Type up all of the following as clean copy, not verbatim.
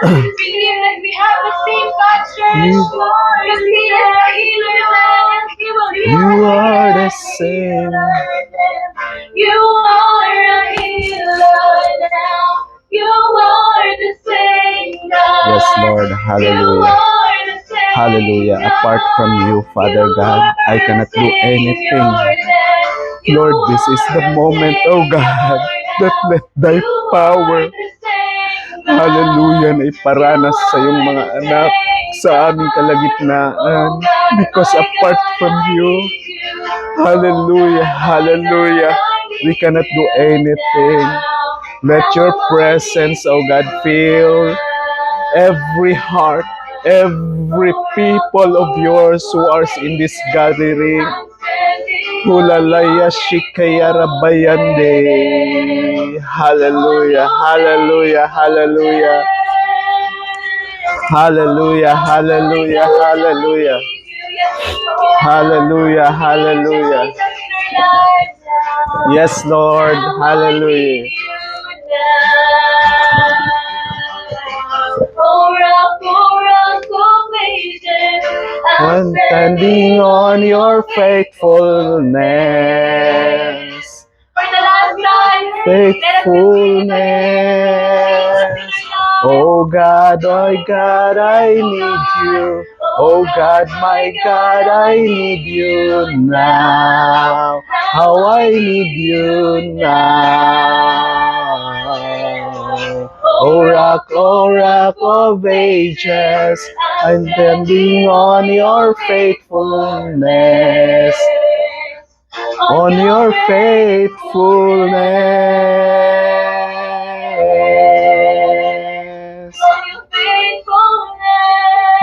we have the same God church, Lord. You are the same. You are a healer now. You are the same God. Yes, Lord. Hallelujah. Hallelujah. Apart from you, Father God, I cannot do anything. Lord, this is the moment, oh God, that let thy power, hallelujah, na iparanas sa iyong mga anak sa aming kalagitnaan. Because apart from you, hallelujah, hallelujah, we cannot do anything. Let your presence, oh God, fill every heart, every people of yours who are in this gathering. Hulalaya shikaya rabayande. Hallelujah, hallelujah, hallelujah. Hallelujah, hallelujah, hallelujah. Hallelujah, hallelujah. Yes, Lord, hallelujah. I'm standing on your faithfulness. Faithfulness. Oh God, I need you. Oh God, my God, I need you now. How I need you now. Oh rock of ages, I'm depending on your faithfulness. On your faithfulness.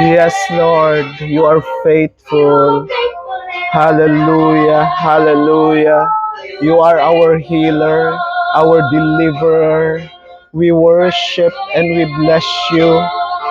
Yes, Lord, you are faithful. Hallelujah, hallelujah. You are our healer, our deliverer. We worship and we bless you,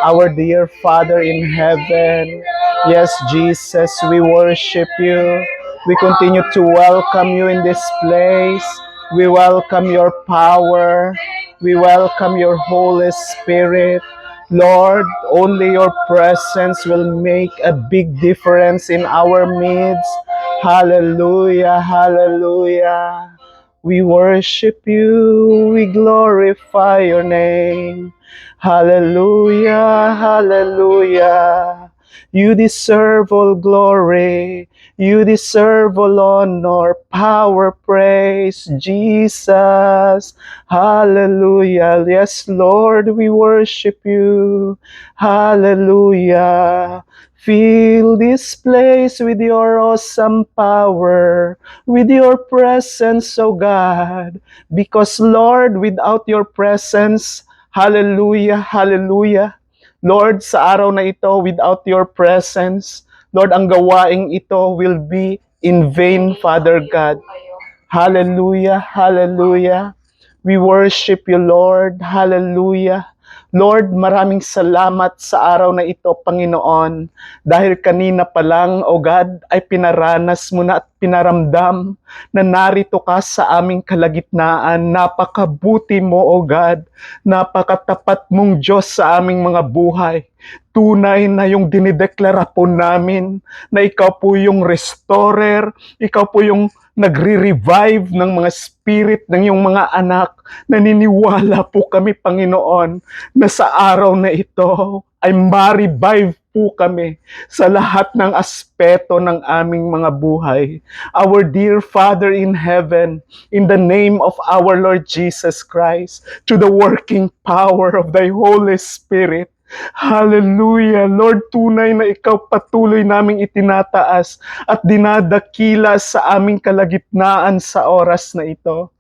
our dear Father in heaven. Yes, Jesus, we worship you. We continue to welcome you in this place. We welcome your power. We welcome your Holy Spirit. Lord, only your presence will make a big difference in our midst. Hallelujah, hallelujah. We worship you, we glorify your name. Hallelujah, hallelujah. You deserve all glory. You deserve all honor, power, praise, Jesus. Hallelujah. Yes, Lord, we worship you. Hallelujah. Fill this place with your awesome power, with your presence, oh God. Because, Lord, without your presence, hallelujah, hallelujah. Lord, sa araw na ito, without your presence, Lord, ang gawaing ito will be in vain, Father God. Hallelujah, hallelujah. We worship you, Lord. Hallelujah. Lord, maraming salamat sa araw na ito, Panginoon. Dahil kanina pa lang, O God, ay pinaranas mo na at pinaramdam na narito ka sa aming kalagitnaan. Napakabuti mo, O God. Napakatapat mong Diyos sa aming mga buhay. Tunay na yung dinideklara po namin na ikaw po yung restorer, ikaw po yung nagre-revive ng mga spirit ng iyong mga anak. Naniniwala po kami, Panginoon, na sa araw na ito ay ma-revive po kami sa lahat ng aspeto ng aming mga buhay. Our dear Father in heaven, in the name of our Lord Jesus Christ, to the working power of thy Holy Spirit, hallelujah. Lord, tunay na ikaw patuloy naming itinataas at dinadakila sa aming kalagitnaan sa oras na ito.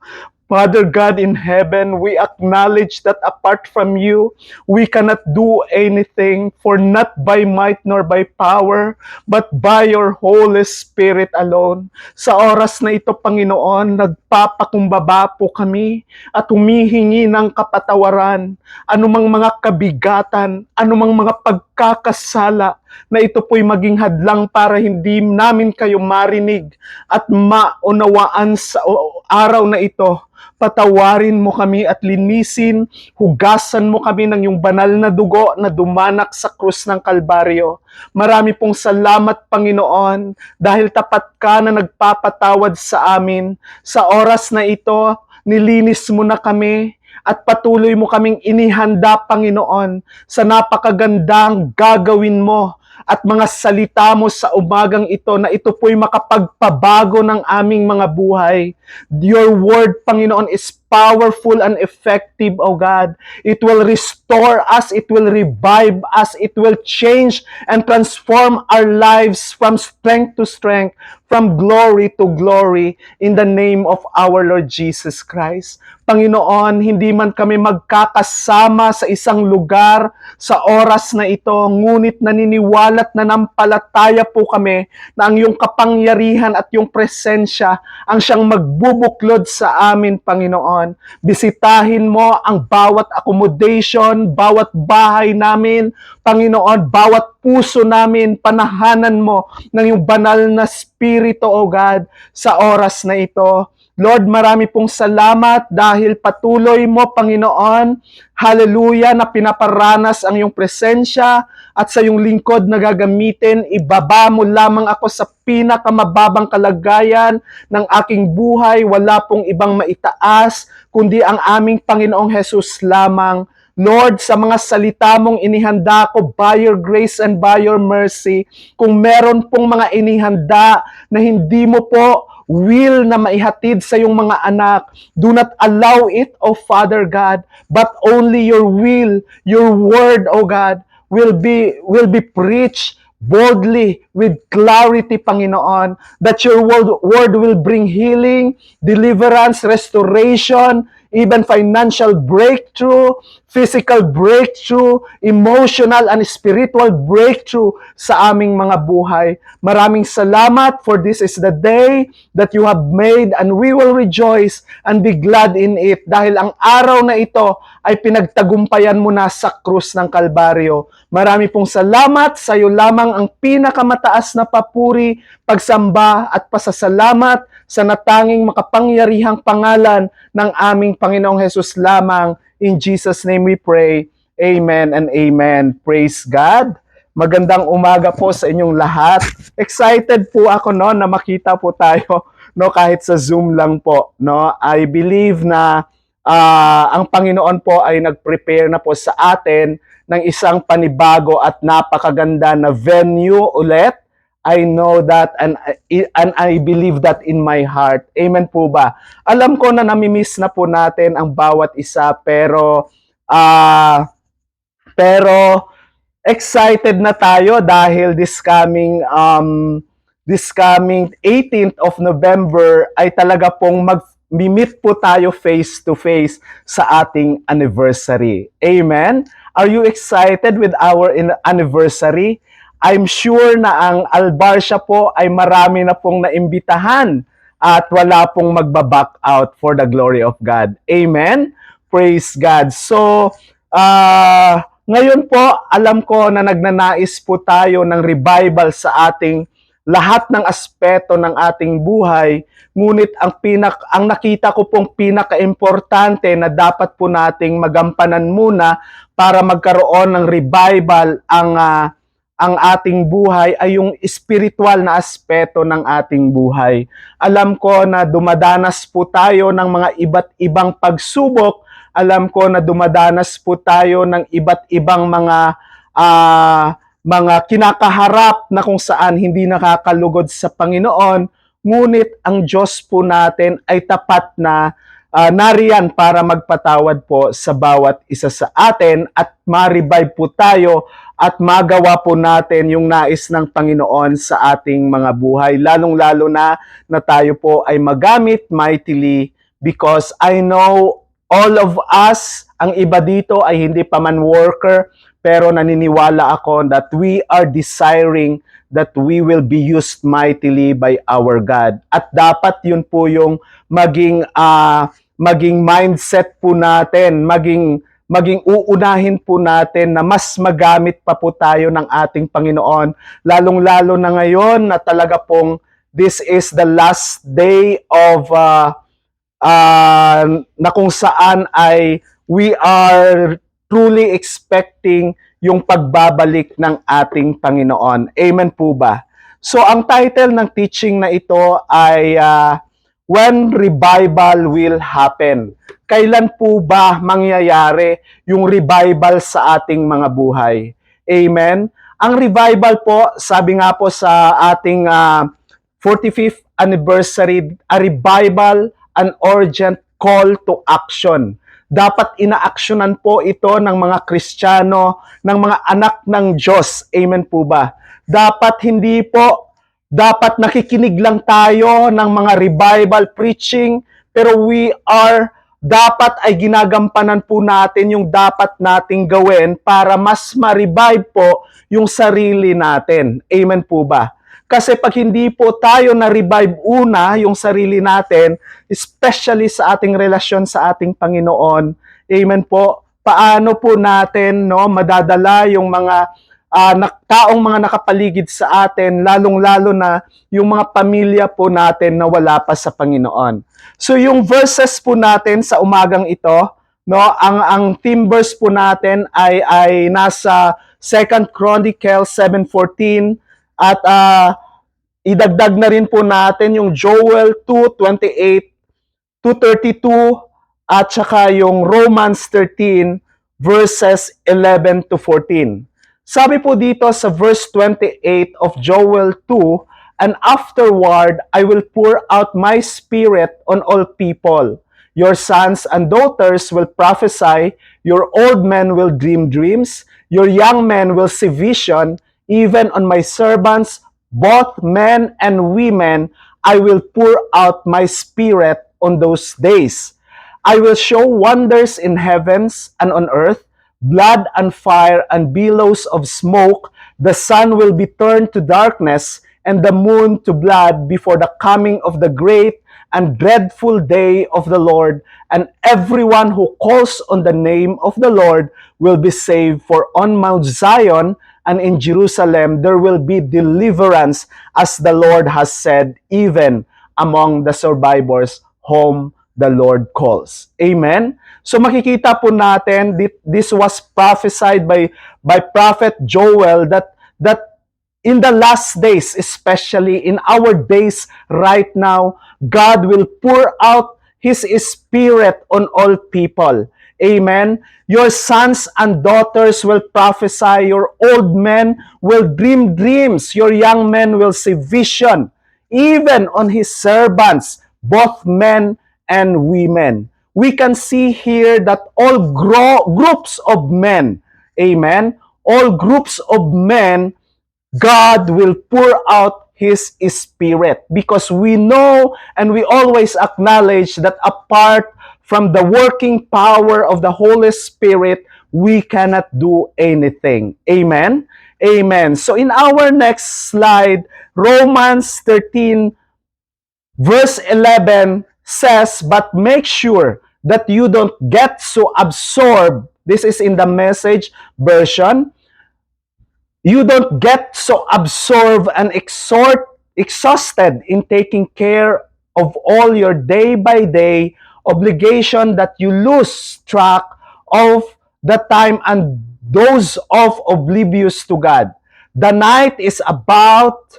Father God in heaven, we acknowledge that apart from you, we cannot do anything, for not by might nor by power, but by your Holy Spirit alone. Sa oras na ito, Panginoon, nagpapakumbaba po kami at humihingi ng kapatawaran, anumang mga kabigatan, anumang mga pagkakasala na ito po'y maging hadlang para hindi namin kayo marinig at maunawaan sa araw na ito. Patawarin mo kami at linisin, hugasan mo kami ng iyong banal na dugo na dumanak sa krus ng Kalbaryo. Marami pong salamat, Panginoon, dahil tapat ka na nagpapatawad sa amin. Sa oras na ito, nilinis mo na kami at patuloy mo kaming inihanda, Panginoon, sa napakagandang gagawin mo at mga salita mo sa umagang ito na ito po'y makapagpabago ng aming mga buhay. Your word, Panginoon, is powerful and effective, O God. It will restore us, it will revive us, it will change and transform our lives from strength to strength, from glory to glory, in the name of our Lord Jesus Christ. Panginoon, hindi man kami magkakasama sa isang lugar sa oras na ito, ngunit naniniwala at nanampalataya po kami na ang iyong kapangyarihan at iyong presensya ang siyang magbubuklod sa amin, Panginoon. Bisitahin mo ang bawat accommodation, bawat bahay namin, Panginoon, bawat puso namin, panahanan mo ng iyong banal na Espiritu, O God, sa oras na ito. Lord, marami pong salamat dahil patuloy mo, Panginoon, hallelujah, na pinaparanas ang iyong presensya at sa iyong lingkod na gagamitin, ibaba mo lamang ako sa pinakamababang kalagayan ng aking buhay, wala pong ibang maitaas, kundi ang aming Panginoong Hesus lamang. Lord, sa mga salita mong inihanda ko by your grace and by your mercy, kung meron pong mga inihanda na hindi mo po will na maihatid sa iyong mga anak, do not allow it, O Father God, but only your will, your word, O God, will be preached boldly with clarity, Panginoon, that your word will bring healing, deliverance, restoration, even financial breakthrough, physical breakthrough, emotional and spiritual breakthrough sa aming mga buhay. Maraming salamat, for this is the day that you have made and we will rejoice and be glad in it, dahil ang araw na ito ay pinagtagumpayan mo na sa krus ng Kalbaryo. Marami pong salamat, sa iyo lamang ang pinakamataas na papuri, pagsamba at pasasalamat sa natanging makapangyarihang pangalan ng aming Panginoong Hesus lamang. In Jesus' name we pray. Amen and amen. Praise God. Magandang umaga po sa inyong lahat. Excited po ako na makita po tayo kahit sa Zoom lang po. I believe na ang Panginoon po ay nag-prepare na po sa atin ng isang panibago at napakaganda na venue ulit. I know that and I believe that in my heart. Amen po ba? Alam ko na namimiss na po natin ang bawat isa, pero excited na tayo dahil this coming 18th of November ay talaga pong mag-meet po tayo face to face sa ating anniversary. Amen? Are you excited with our anniversary? I'm sure na ang Albarcia po ay marami na pong naimbitahan at wala pong magbaback out for the glory of God. Amen? Praise God. So, ngayon po, alam ko na nagnanais po tayo ng revival sa ating lahat ng aspeto ng ating buhay. Ngunit ang nakita ko pong pinaka-importante na dapat po nating magampanan muna para magkaroon ng revival ang ating buhay ay yung spiritual na aspeto ng ating buhay. Alam ko na dumadanas po tayo ng mga iba't ibang pagsubok. Alam ko na dumadanas po tayo ng iba't ibang mga kinakaharap na kung saan hindi nakakalugod sa Panginoon. Ngunit ang Diyos po natin ay tapat na nariyan para magpatawad po sa bawat isa sa atin at ma-revive po tayo at magawa po natin yung nais ng Panginoon sa ating mga buhay. Lalong-lalo na tayo po ay magamit mightily, because I know all of us, ang iba dito ay hindi pa man worker, pero naniniwala ako that we are desiring that we will be used mightily by our God. At dapat yun po yung maging mindset po natin, maging maging uunahin po natin na mas magamit pa po tayo ng ating Panginoon, lalong-lalo na ngayon na talaga pong this is the last day of na kung saan ay we are truly expecting yung pagbabalik ng ating Panginoon. Amen po ba? So ang title ng teaching na ito ay When Revival Will Happen. Kailan po ba mangyayari yung revival sa ating mga buhay? Amen? Ang revival po, sabi nga po sa ating 45th anniversary, a revival, an urgent call to action. Dapat inaaksyonan po ito ng mga Kristiyano, ng mga anak ng Diyos. Amen po ba? Dapat nakikinig lang tayo ng mga revival preaching, pero dapat ay ginagampanan po natin yung dapat nating gawin para mas ma-revive po yung sarili natin. Amen po ba? Kasi pag hindi po tayo na-revive una yung sarili natin, especially sa ating relasyon sa ating Panginoon, amen po, paano po natin madadala yung mga taong mga nakapaligid sa atin, lalong-lalo na yung mga pamilya po natin na wala pa sa Panginoon. So yung verses po natin sa umagang ito, ang theme verse po natin ay nasa 2 Chronicles 7:14 at idagdag na rin po natin yung Joel 2:28 to 32 at saka yung Romans 13 verses 11 to 14. Sabi po dito sa verse 28 of Joel 2, and afterward I will pour out my spirit on all people. Your sons and daughters will prophesy, your old men will dream dreams, your young men will see vision, even on my servants, both men and women, I will pour out my spirit on those days. I will show wonders in heavens and on earth, blood and fire and billows of smoke. The sun will be turned to darkness and the moon to blood before the coming of the great and dreadful day of the Lord, and everyone who calls on the name of the Lord will be saved. For on Mount Zion and in Jerusalem there will be deliverance, as the Lord has said, even among the survivors whom the Lord calls. Amen? So makikita po natin, this was prophesied by Prophet Joel that in the last days, especially in our days right now, God will pour out His Spirit on all people. Amen. Your sons and daughters will prophesy. Your old men will dream dreams. Your young men will see vision. Even on His servants, both men and women. We can see here that all groups of men, amen, all groups of men, God will pour out His Spirit, because we know and we always acknowledge that apart from the working power of the Holy Spirit, we cannot do anything. Amen? Amen. So in our next slide, Romans 13 verse 11 says, but make sure that you don't get so absorbed. This is in the Message version. You don't get so absorbed and exhausted in taking care of all your day-by-day obligation that you lose track of the time and those of oblivious to God. The night is about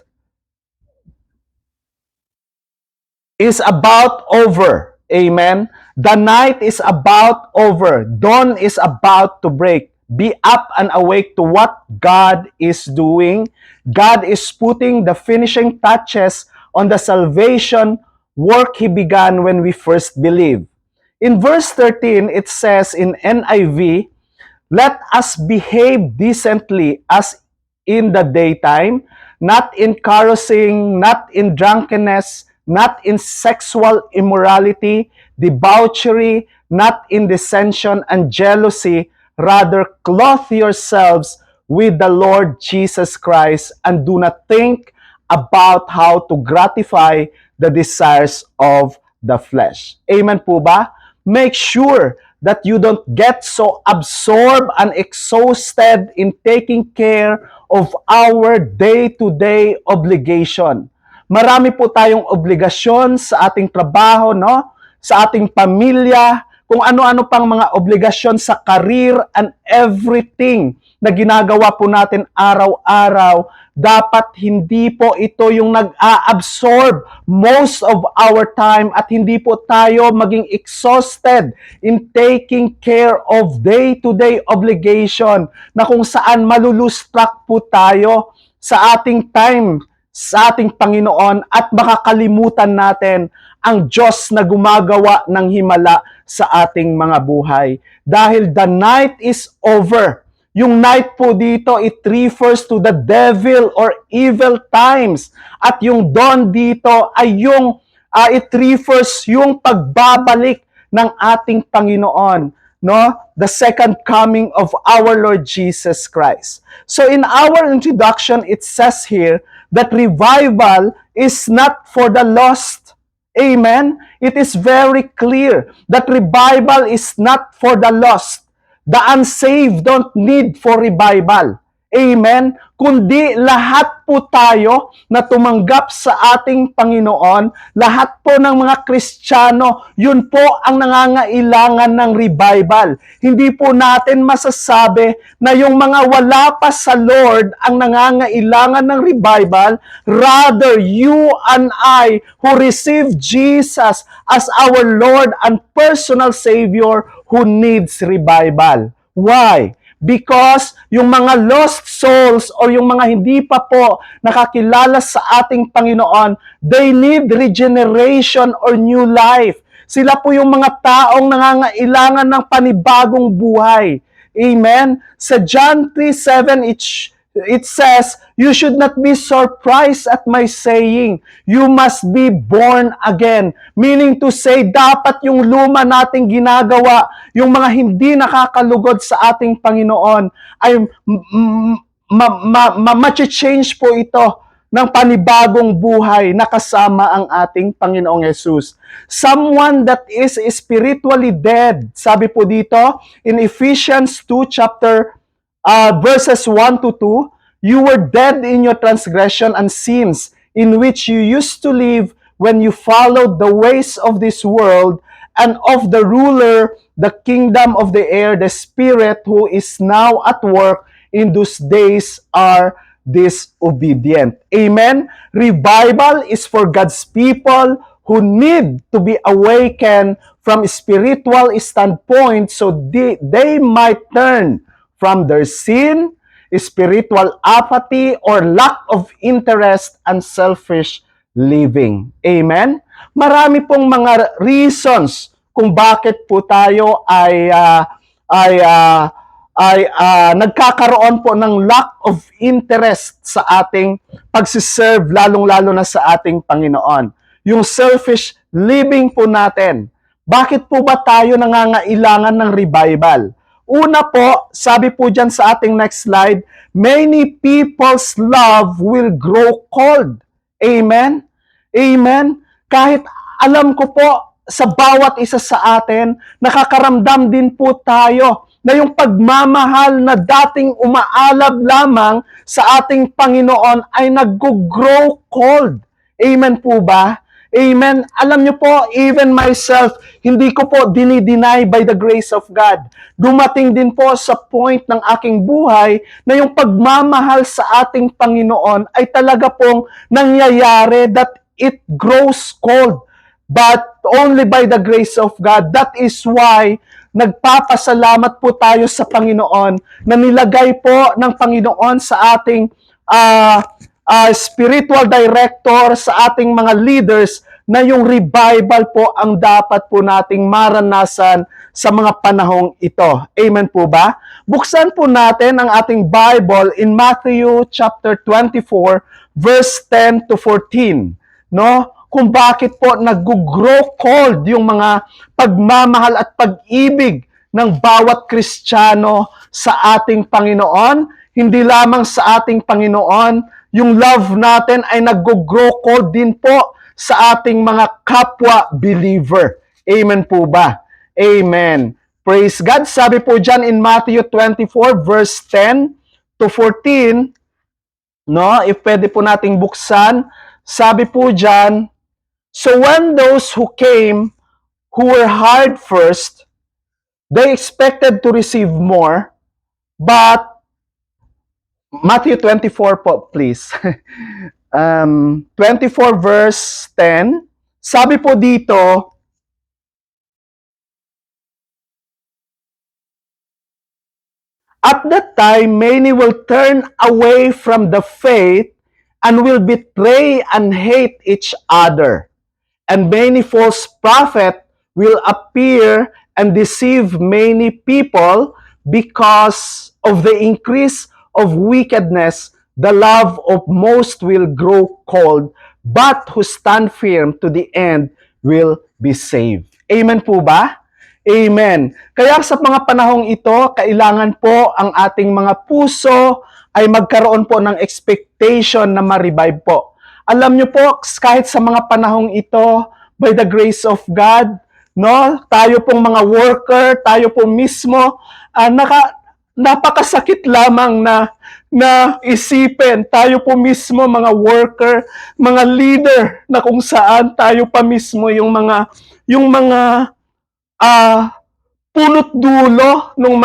over. Amen. The night is about over. Dawn is about to break. Be up and awake to what God is doing. God is putting the finishing touches on the salvation work He began when we first believed. In verse 13, it says in NIV, let us behave decently as in the daytime, not in carousing, not in drunkenness, not in sexual immorality, debauchery, not in dissension and jealousy. Rather, clothe yourselves with the Lord Jesus Christ, and do not think about how to gratify the desires of the flesh. Amen po ba? Make sure that you don't get so absorbed and exhausted in taking care of our day-to-day obligation. Marami po tayong obligasyon sa ating trabaho, no? Sa ating pamilya, kung ano-ano pang mga obligasyon sa career and everything na ginagawa po natin araw-araw, dapat hindi po ito yung nag-a-absorb most of our time at hindi po tayo maging exhausted in taking care of day-to-day obligation na kung saan malulustruck po tayo sa ating time, sa ating Panginoon at makakalimutan natin ang Diyos na gumagawa ng himala sa ating mga buhay. Dahil the night is over. Yung night po dito, it refers to the devil or evil times. At yung dawn dito ay yung, it refers yung pagbabalik ng ating Panginoon. No? The second coming of our Lord Jesus Christ. So in our introduction, it says here that revival is not for the lost. Amen? It is very clear that revival is not for the lost. The unsaved don't need for revival. Amen? Kundi lahat po tayo na tumanggap sa ating Panginoon, lahat po ng mga Kristiyano, yun po ang nangangailangan ng revival. Hindi po natin masasabi na yung mga wala pa sa Lord ang nangangailangan ng revival. Rather, you and I who receive Jesus as our Lord and personal Savior who needs revival. Why? Because yung mga lost souls or yung mga hindi pa po nakakilala sa ating Panginoon, they need regeneration or new life. Sila po yung mga taong nangangailangan ng panibagong buhay. Amen? Sa John 3:7, it says, you should not be surprised at my saying, you must be born again. Meaning to say, dapat yung luma nating ginagawa, yung mga hindi nakakalugod sa ating Panginoon, ay ma-change po ito ng panibagong buhay na kasama ang ating Panginoong Jesus. Someone that is spiritually dead, sabi po dito, in Ephesians 2 verses 1 to 2, you were dead in your transgression and sins, in which you used to live when you followed the ways of this world and of the ruler, the kingdom of the air, the spirit who is now at work in those days are disobedient. Amen? Revival is for God's people who need to be awakened from spiritual standpoint so they might turn from their sin, spiritual apathy, or lack of interest and selfish living. Amen? Marami pong mga reasons kung bakit po tayo ay nagkakaroon po ng lack of interest sa ating pagsiserve, lalong-lalo na sa ating Panginoon. Yung selfish living po natin. Bakit po ba tayo nangangailangan ng revival? Una po, sabi po dyan sa ating next slide, many people's love will grow cold. Amen? Amen? Kahit alam ko po, sa bawat isa sa atin, nakakaramdam din po tayo na yung pagmamahal na dating umaalab lamang sa ating Panginoon ay nag-grow cold. Amen po ba? Amen. Alam niyo po, even myself, hindi ko po dinideny by the grace of God. Dumating din po sa point ng aking buhay na yung pagmamahal sa ating Panginoon ay talaga pong nangyayari that it grows cold. But only by the grace of God. That is why nagpapasalamat po tayo sa Panginoon na nilagay po ng Panginoon sa ating spiritual director, sa ating mga leaders, na yung revival po ang dapat po nating maranasan sa mga panahong ito. Amen po ba? Buksan po natin ang ating Bible in Matthew chapter 24, verse 10 to 14. No? Kung bakit po nag-grow cold yung mga pagmamahal at pag-ibig ng bawat Kristiyano sa ating Panginoon. Hindi lamang sa ating Panginoon, yung love natin ay nag-grow cold din po sa ating mga kapwa believer. Amen po ba? Amen. Praise God. Sabi po dyan in Matthew 24 verse 10 to 14, no? If pwede po nating buksan, sabi po dyan, so when those who came, who were hired first, they expected to receive more, but Matthew 24 po, please. 24 verse 10, sabi po dito, at that time, many will turn away from the faith and will betray and hate each other. And many false prophets will appear and deceive many people because of the increase of wickedness. The love of most will grow cold, but who stand firm to the end will be saved. Amen po ba? Amen. Kaya sa mga panahong ito, kailangan po ang ating mga puso ay magkaroon po ng expectation na ma-revive po. Alam niyo po, kahit sa mga panahong ito, by the grace of God, no, tayo pong mga worker, tayo po mismo, napakasakit lamang na isipin, tayo po mismo mga worker, mga leader, na kung saan tayo pa mismo yung mga punot dulo nung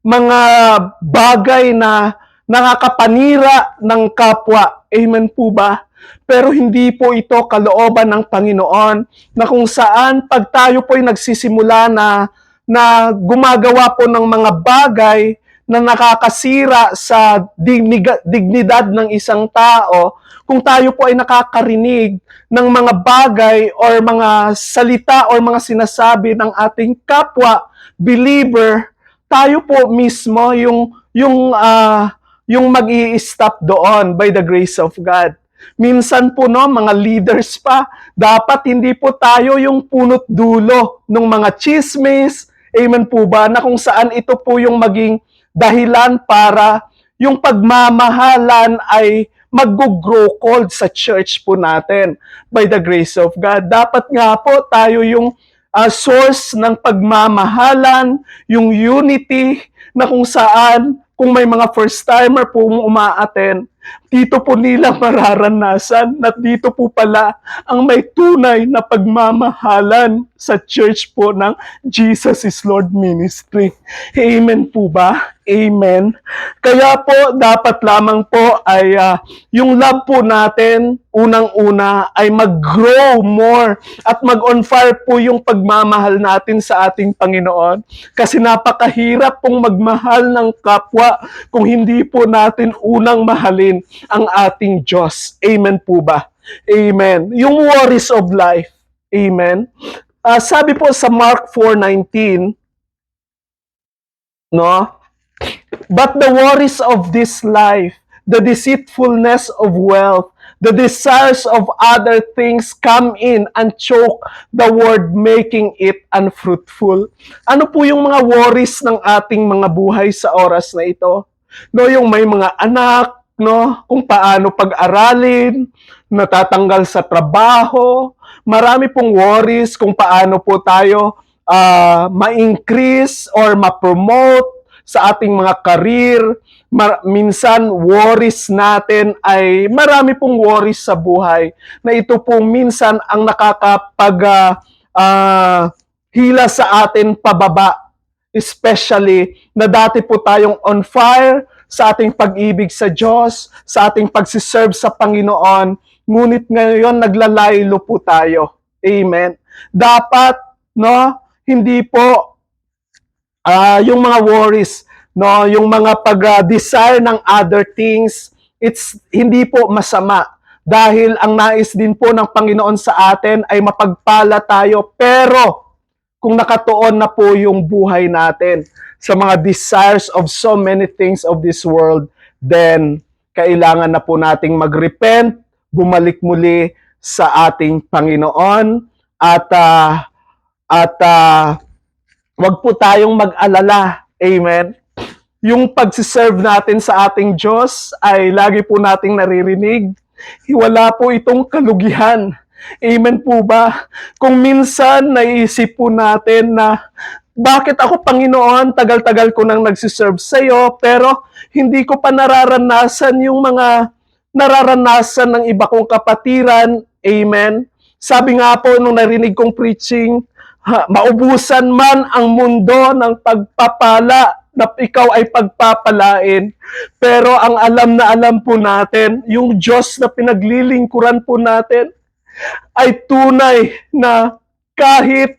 mga bagay na nakakapanira ng kapwa. Amen po ba? Pero hindi po ito kalooban ng Panginoon na kung saan pag tayo po ay nagsisimula na gumagawa po ng mga bagay na nakakasira sa dignidad ng isang tao, kung tayo po ay nakakarinig ng mga bagay or mga salita or mga sinasabi ng ating kapwa believer, tayo po mismo yung mag-i-stop doon by the grace of God. Minsan po no, mga leaders pa, dapat hindi po tayo yung punot dulo ng mga chismis, amen po ba, na kung saan ito po yung maging dahilan para yung pagmamahalan ay mag-grow cold sa church po natin by the grace of God. Dapat nga po tayo yung source ng pagmamahalan, yung unity na kung saan kung may mga first-timer po umaattend, dito po nila mararanasan na dito po pala ang may tunay na pagmamahalan sa church po ng Jesus is Lord Ministry. Amen po ba? Amen. Kaya po, dapat lamang po ay yung love po natin, unang-una, ay mag-grow more at mag-on fire po yung pagmamahal natin sa ating Panginoon. Kasi napakahirap pong magmahal ng kapwa kung hindi po natin unang mahalin ang ating Diyos. Amen po ba? Amen. Yung worries of life. Amen. Sabi po sa Mark 4:19, no? But the worries of this life, the deceitfulness of wealth, the desires of other things come in and choke the word, making it unfruitful. Ano po yung mga worries ng ating mga buhay sa oras na ito? No, yung may mga anak, no, kung paano pag-aralin, natatanggal sa trabaho, marami pong worries kung paano po tayo ma-increase or ma-promote sa ating mga career. Minsan worries natin ay marami pong worries sa buhay na ito po minsan ang hila sa atin pababa, especially na dati po tayong on fire sa ating pag-ibig sa Diyos, sa ating pagsiserve sa Panginoon, ngunit ngayon naglalaylo po tayo. Amen. Dapat, no, hindi po yung mga worries, no, yung mga pag-desire ng other things, it's hindi po masama. Dahil ang nais din po ng Panginoon sa atin ay mapagpala tayo. Pero kung nakatuon na po yung buhay natin sa mga desires of so many things of this world, then kailangan na po nating mag-repent, bumalik muli sa ating Panginoon, at wag po tayong mag-alala. Amen. Yung pagsiserve natin sa ating Diyos ay lagi po nating naririnig. Wala po itong kalugihan. Amen po ba? Kung minsan naisip po natin na bakit ako, Panginoon, tagal-tagal ko nang nagsiserve sa iyo, pero hindi ko pa nararanasan yung mga nararanasan ng iba kong kapatiran. Amen. Sabi nga po nung narinig kong preaching, maubusan man ang mundo ng pagpapala na ikaw ay pagpapalain. Pero ang alam na alam po natin, yung Diyos na pinaglilingkuran po natin ay tunay na kahit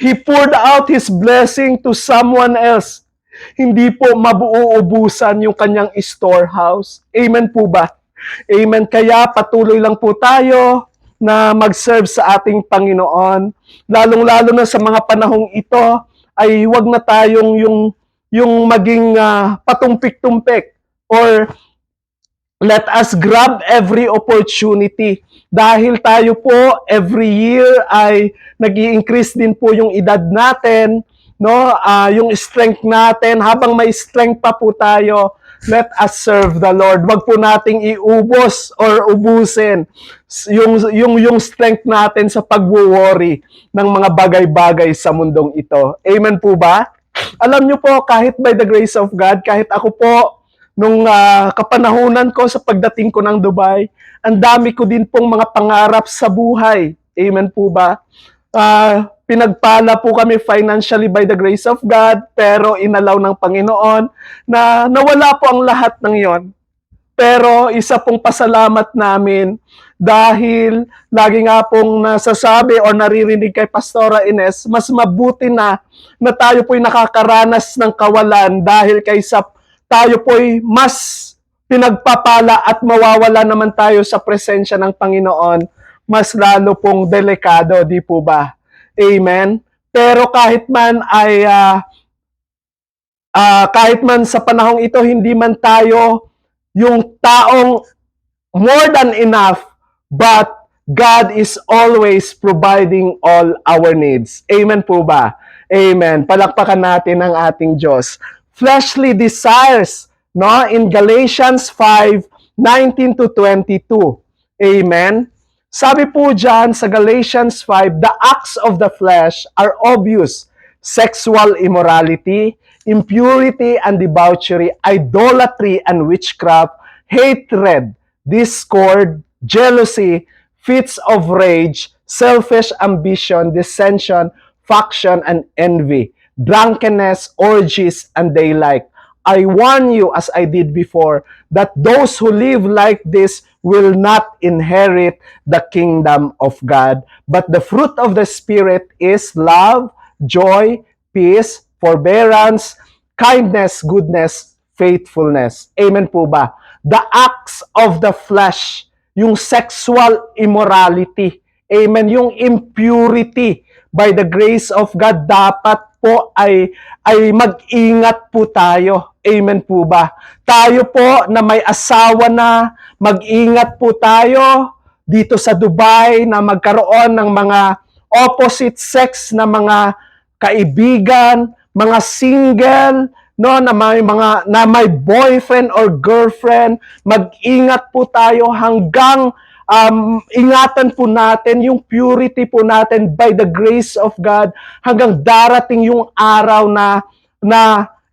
He poured out His blessing to someone else, hindi po mabuubusan yung kanyang storehouse. Amen po ba? Amen. Kaya patuloy lang po tayo na mag-serve sa ating Panginoon. Lalong-lalo na sa mga panahong ito, ay huwag na tayong yung maging patumpik-tumpik, or let us grab every opportunity. Dahil tayo po, every year ay nag-i-increase din po yung edad natin, no? Yung strength natin, habang may strength pa po tayo, let us serve the Lord. Wag po nating iubos or ubusin yung strength natin sa pag-worry ng mga bagay-bagay sa mundong ito. Amen po ba? Alam nyo po, kahit by the grace of God, kahit ako po, nung kapanahunan ko sa pagdating ko ng Dubai, ang dami ko din pong mga pangarap sa buhay. Amen po ba? Pinagpala po kami financially by the grace of God, pero inalaw ng Panginoon na nawala po ang lahat ng yon. Pero isa pong pasalamat namin dahil lagi nga pong nasasabi o naririnig kay Pastora Ines, mas mabuti na tayo po'y nakakaranas ng kawalan dahil kaysa tayo po'y mas pinagpapala at mawawala naman tayo sa presensya ng Panginoon, mas lalo pong delikado, di po ba? Amen? Pero kahit man ay kahit man sa panahong ito hindi man tayo yung taong more than enough, but God is always providing all our needs. Amen po ba? Amen. Palakpakan natin ang ating Diyos. Fleshly desires, no? In Galatians 5:19 to 22. Amen. Sabi po dyan sa Galatians 5, the acts of the flesh are obvious: sexual immorality, impurity and debauchery, idolatry and witchcraft, hatred, discord, jealousy, fits of rage, selfish ambition, dissension, faction, and envy, drunkenness, orgies, and they like. I warn you, as I did before, that those who live like this will not inherit the kingdom of God. But the fruit of the Spirit is love, joy, peace, forbearance, kindness, goodness, faithfulness. Amen po ba? The acts of the flesh, yung sexual immorality, amen, yung impurity, by the grace of God, dapat po ay mag-ingat po tayo. Amen po ba? Tayo po na may asawa na, mag-ingat po tayo dito sa Dubai na magkaroon ng mga opposite sex na mga kaibigan, mga single, no, na may boyfriend or girlfriend. Mag-ingat po tayo hanggang ingatan po natin yung purity po natin by the grace of God hanggang darating yung araw na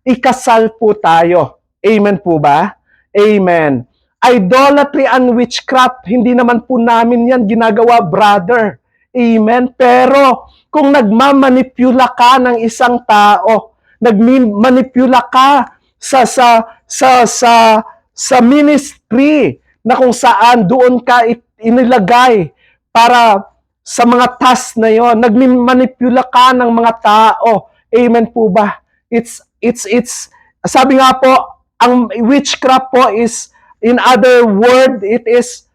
ikasal po tayo. Amen po ba? Amen. Idolatry and witchcraft, hindi naman po namin yan ginagawa, brother. Amen. Pero kung nagmamanipula ka ng isang tao, nagmanipula ka sa ministry na kung saan doon ka inilagay para sa mga task na yon, nagmanipula ka ng mga tao. Amen po ba? It's sabi nga po, ang witchcraft po is, in other word, it is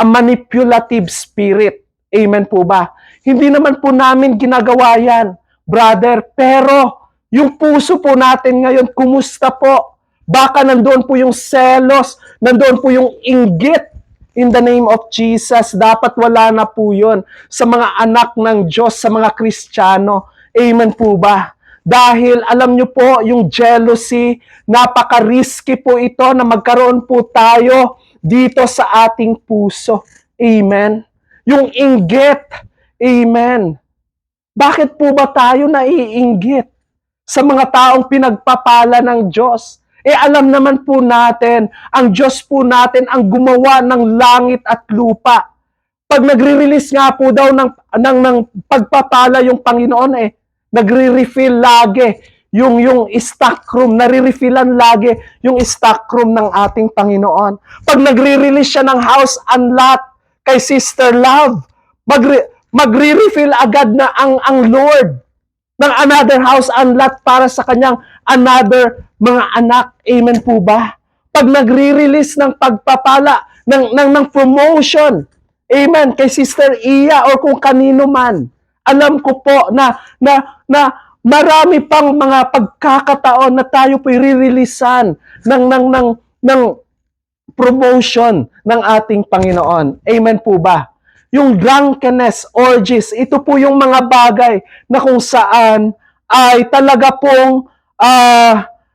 a manipulative spirit. Amen po ba? Hindi naman po namin ginagawa yan, brother, pero yung puso po natin ngayon, kumusta po? Baka nandoon po yung selos, nandoon po yung inggit. In the name of Jesus, dapat wala na po yun sa mga anak ng Diyos, sa mga Kristiyano. Amen po ba? Dahil alam nyo po, yung jealousy, napaka-risky po ito na magkaroon po tayo dito sa ating puso. Amen? yung inggit. Amen. Bakit po ba tayo naiinggit sa mga taong pinagpapala ng Diyos? Alam naman po natin, ang Diyos po natin ang gumawa ng langit at lupa. Pag nagre-release nga po daw ng pagpapala yung Panginoon, nagre-refill lagi yung stock room, nare-refillan lagi yung stock room ng ating Panginoon. Pag nagre-release siya ng house and lot kay Sister Love, magre-refill agad na ang Lord ng another house and lot para sa kanyang another mga anak. Amen po ba? Pag nagre-release ng pagpapala, ng promotion, amen, kay Sister Iya or kung kanino man, alam ko po na marami pang mga pagkakataon na tayo po'y rireleasan ng promotion ng ating Panginoon. Amen po ba? Yung drunkenness, orgies, ito po yung mga bagay na kung saan ay talaga pong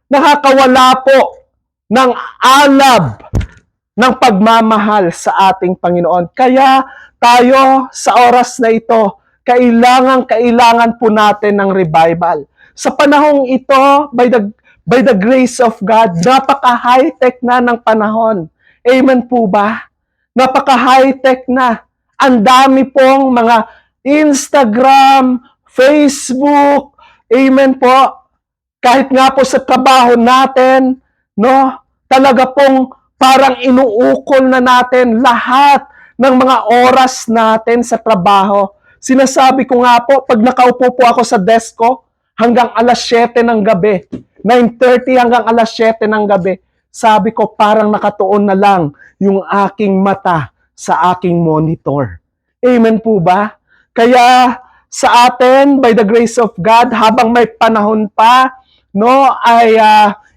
nakakawala po ng alab ng pagmamahal sa ating Panginoon. Kaya tayo sa oras na ito, kailangan po natin ng revival. Sa panahong ito, by the grace of God, napaka-high-tech na ng panahon. Amen po ba? Napaka-high-tech na. Ang dami pong mga Instagram, Facebook, amen po. Kahit nga po sa trabaho natin, no? Talaga pong parang inuukol na natin lahat ng mga oras natin sa trabaho. Sinasabi ko nga po, pag nakaupo po ako sa desk ko, hanggang alas 7 ng gabi, 9:30 hanggang alas 7 ng gabi, sabi ko parang nakatuon na lang yung aking mata sa aking monitor. Amen po ba? Kaya sa atin, by the grace of God, habang may panahon pa, no, ay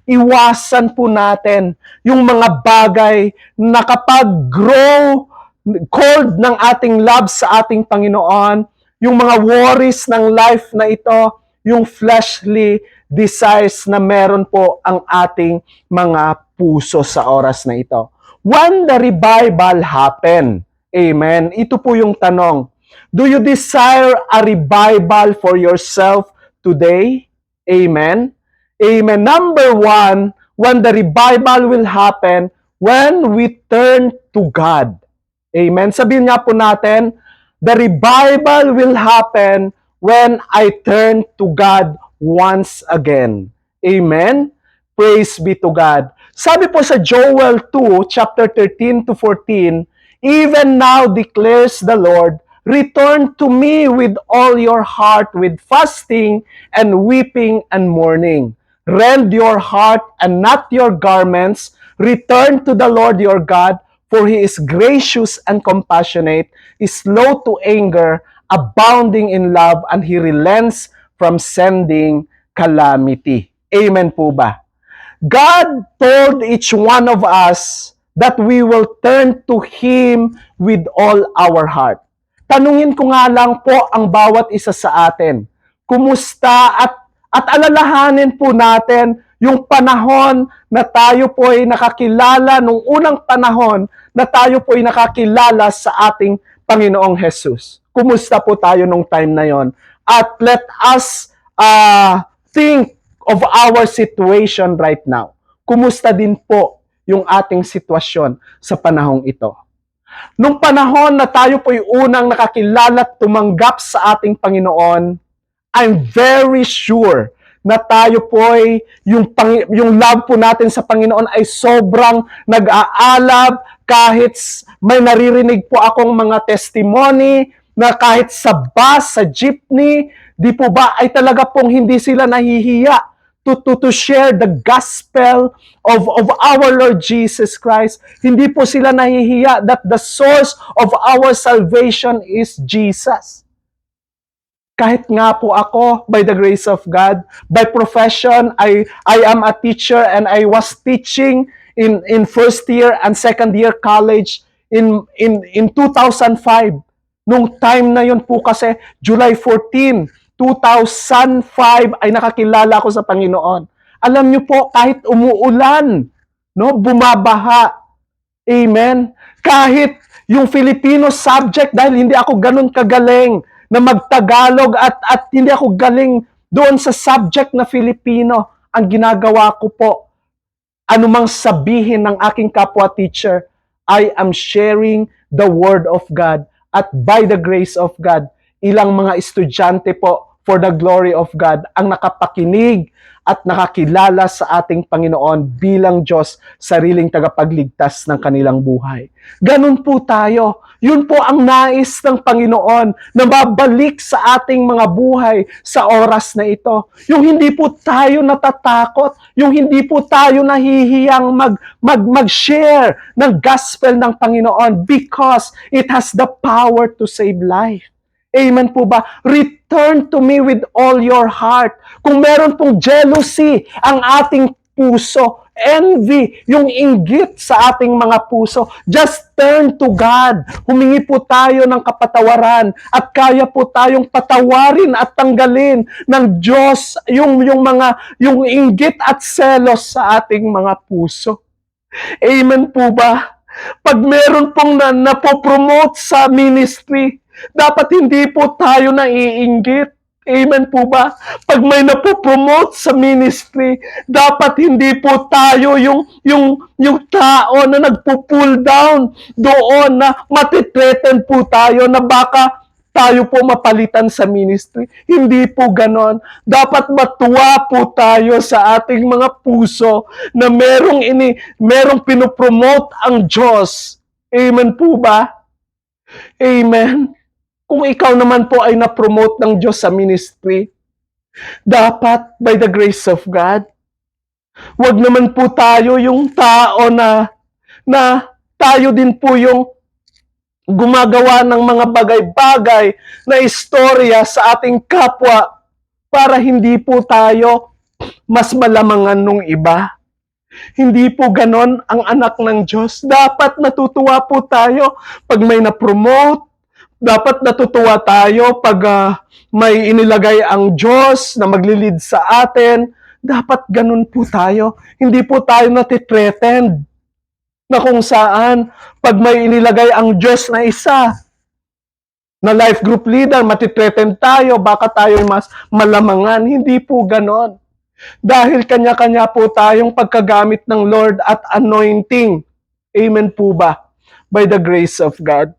iwasan po natin yung mga bagay na kapag grow cold ng ating love sa ating Panginoon, yung mga worries ng life na ito, yung fleshly desires na meron po ang ating mga puso sa oras na ito. When the revival happen, amen, ito po yung tanong, do you desire a revival for yourself today? Amen? Amen. Number one, when the revival will happen, when we turn to God. Amen. Sabihin nga po natin, the revival will happen when I turn to God once again. Amen. Praise be to God. Sabi po sa Joel 2, chapter 13 to 14, even now declares the Lord, return to me with all your heart, with fasting and weeping and mourning. Rend your heart and not your garments. Return to the Lord your God, for He is gracious and compassionate, is slow to anger, abounding in love, and He relents from sending calamity. Amen po ba? God told each one of us that we will turn to Him with all our heart. Tanungin ko nga lang po ang bawat isa sa atin. Kumusta at alalahanin po natin yung panahon na tayo po ay nakakilala, nung unang panahon na tayo po ay nakakilala sa ating Panginoong Jesus. Kumusta po tayo nung time na yon? At let us think of our situation right now. Kumusta din po yung ating sitwasyon sa panahong ito? Nung panahon na tayo po'y unang nakakilala at tumanggap sa ating Panginoon, I'm very sure na tayo po'y yung love po natin sa Panginoon ay sobrang nag-aalab kahit may naririnig po akong mga testimony na kahit sa bus, sa jeepney, di po ba ay talaga pong hindi sila nahihiya to share the gospel of our Lord Jesus Christ. Hindi po sila nahihiya that the source of our salvation is Jesus. Kahit nga po ako, by the grace of God, by profession, I am a teacher and I was teaching in first year and second year college in 2005. Nung time na yun po kasi, July 14, 2005 ay nakakilala ako sa Panginoon. Alam niyo po, kahit umuulan, no, bumabaha. Amen. Kahit Yung Filipino subject, dahil hindi ako ganun kagaling na magtagalog at hindi ako galing doon sa subject na Filipino, ang ginagawa ko po, anumang sabihin ng aking kapwa teacher, I am sharing the Word of God. At by the grace of God, ilang mga estudyante po for the glory of God ang nakapakinig at nakakilala sa ating Panginoon bilang Diyos, sariling tagapagligtas ng kanilang buhay. Ganun po tayo. Yun po ang nais ng Panginoon na babalik sa ating mga buhay sa oras na ito. Yung hindi po tayo natatakot, yung hindi po tayo nahihiyang mag-share ng gospel ng Panginoon because it has the power to save life. Amen po ba? Return to me with all your heart. Kung meron pong jealousy ang ating puso, envy, yung inggit sa ating mga puso, just turn to God. Humingi po tayo ng kapatawaran at kaya po tayong patawarin at tanggalin ng Diyos yung inggit at selos sa ating mga puso. Amen po ba? Pag meron pong napopromote sa ministry, dapat hindi po tayo naiinggit. Amen po ba? Pag may napopromote sa ministry, dapat hindi po tayo yung tao na nagpo-pull down doon na matitreaten po tayo na baka tayo po mapalitan sa ministry. Hindi po ganon. Dapat matuwa po tayo sa ating mga puso na merong pinopromote ang Diyos. Amen po ba? Amen. Kung ikaw naman po ay na-promote ng Diyos sa ministry, dapat by the grace of God, wag naman po tayo yung tao na tayo din po yung gumagawa ng mga bagay-bagay na istorya sa ating kapwa para hindi po tayo mas malamangan nung iba. Hindi po ganon ang anak ng Diyos. Dapat natutuwa po tayo pag may na-promote. Dapat natutuwa tayo pag may inilagay ang Diyos na maglilid sa atin. Dapat ganun po tayo. Hindi po tayo natitreatened na kung saan pag may inilagay ang Diyos na isa na life group leader, matitreaten tayo, baka tayo mas malamangan. Hindi po ganon. Dahil kanya-kanya po tayong pagkagamit ng Lord at anointing. Amen po ba? By the grace of God.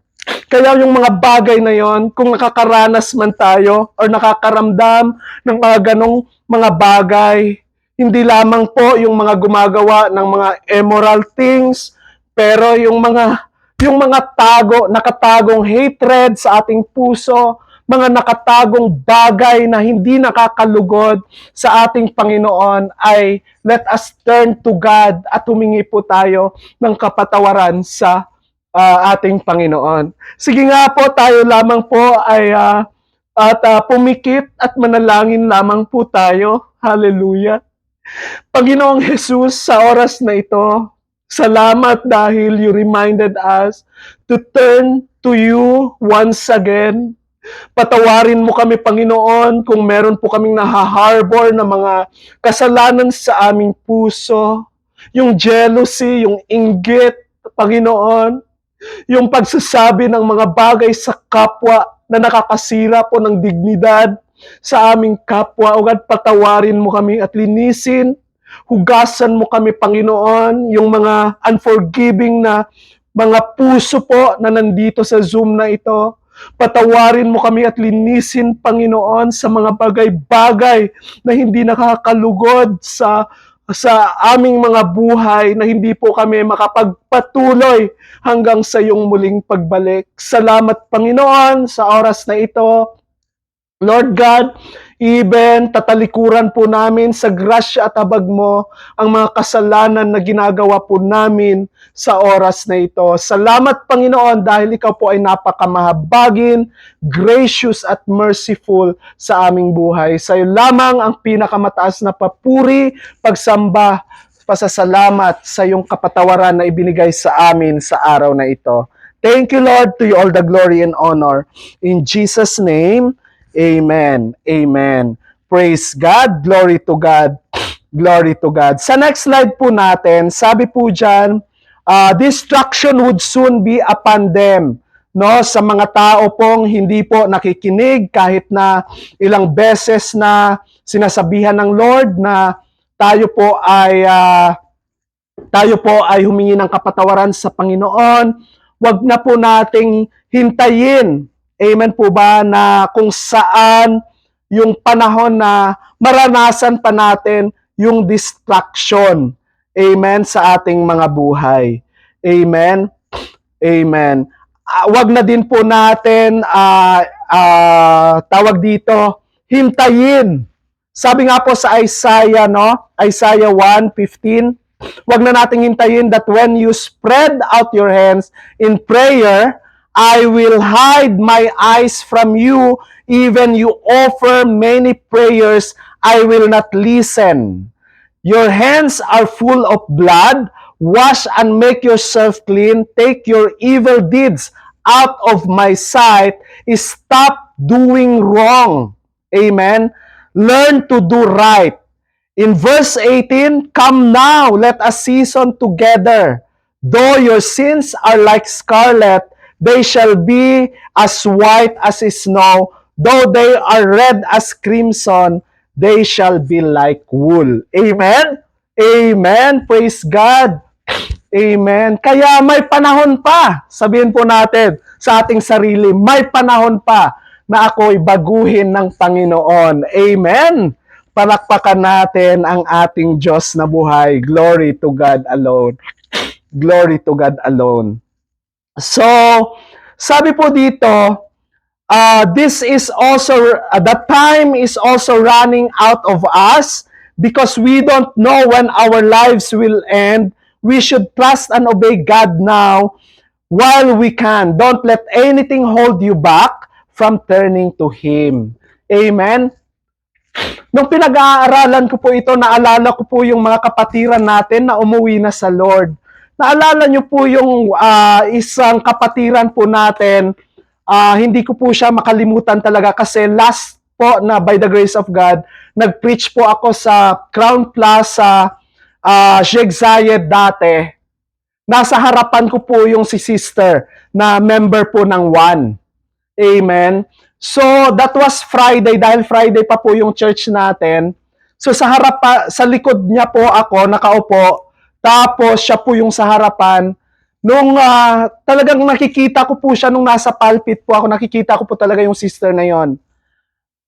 Kaya yung mga bagay na yon, kung nakakaranas man tayo or nakakaramdam ng mga ganong mga bagay, hindi lamang po yung mga gumagawa ng mga immoral things, pero yung mga nakatagong hatred sa ating puso, mga nakatagong bagay na hindi nakakalugod sa ating Panginoon ay let us turn to God at humingi po tayo ng kapatawaran sa ating Panginoon. Sige nga po, tayo lamang po ay pumikit at manalangin lamang po tayo. Hallelujah. Panginoong Jesus, sa oras na ito, salamat dahil you reminded us to turn to you once again. Patawarin mo kami, Panginoon, kung meron po kaming nahaharbor na mga kasalanan sa aming puso, yung jealousy, yung inggit, Panginoon, yung pagsasabi ng mga bagay sa kapwa na nakakasira po ng dignidad sa aming kapwa. O God, patawarin mo kami at linisin, hugasan mo kami, Panginoon, yung mga unforgiving na mga puso po na nandito sa Zoom na ito. Patawarin mo kami at linisin, Panginoon, sa mga bagay-bagay na hindi nakakalugod sa aming mga buhay, na hindi po kami makapagpatuloy hanggang sa iyong muling pagbalik. Salamat, Panginoon, sa oras na ito. Lord God, even tatalikuran po namin sa grasya at habag mo ang mga kasalanan na ginagawa po namin sa oras na ito. Salamat, Panginoon, dahil ikaw po ay napakamahabagin, gracious at merciful sa aming buhay. Sa iyo lamang ang pinakamataas na papuri, pagsamba, pasasalamat sa iyong kapatawaran na ibinigay sa amin sa araw na ito. Thank you, Lord, to you all the glory and honor. In Jesus' name, amen. Amen. Praise God. Glory to God. Glory to God. Sa next slide po natin, sabi po dyan, destruction would soon be upon them. No, sa mga tao pong hindi po nakikinig kahit na ilang beses na sinasabihan ng Lord na tayo po ay humingi ng kapatawaran sa Panginoon, wag na po nating hintayin. Amen po ba na kung saan yung panahon na maranasan pa natin yung distraction. Amen sa ating mga buhay. Amen. Amen. Wag na din po natin tawag dito, hintayin. Sabi nga po sa Isaiah, no? Isaiah 1:15, wag na nating hintayin that when you spread out your hands in prayer, I will hide my eyes from you. Even you offer many prayers, I will not listen. Your hands are full of blood. Wash and make yourself clean. Take your evil deeds out of my sight. Stop doing wrong. Amen. Learn to do right. In verse 18, come now, let us season together. Though your sins are like scarlet, they shall be as white as snow. Though they are red as crimson, they shall be like wool. Amen? Amen. Praise God. Amen. Kaya may panahon pa, sabihin po natin sa ating sarili, may panahon pa na ako'y baguhin ng Panginoon. Amen. Palakpakan natin ang ating Diyos na buhay. Glory to God alone. Glory to God alone. So, sabi po dito, this is also, the time is also running out of us because we don't know when our lives will end. We should trust and obey God now while we can. Don't let anything hold you back from turning to Him. Amen? Nung pinag-aaralan ko po ito, naalala ko po yung mga kapatiran natin na umuwi na sa Lord. Naalala nyo po yung isang kapatiran po natin, hindi ko po siya makalimutan talaga kasi last po na by the grace of God, nag-preach po ako sa Crown Plaza, Sheikh Zayed dati. Nasa harapan ko po yung si sister na member po ng One. Amen. So, that was Friday, dahil Friday pa po yung church natin. So, sa likod niya po ako, nakaupo, tapos siya po yung sa harapan. Nung talagang nakikita ko po siya, nung nasa pulpit po ako, nakikita ko po talaga yung sister na yon.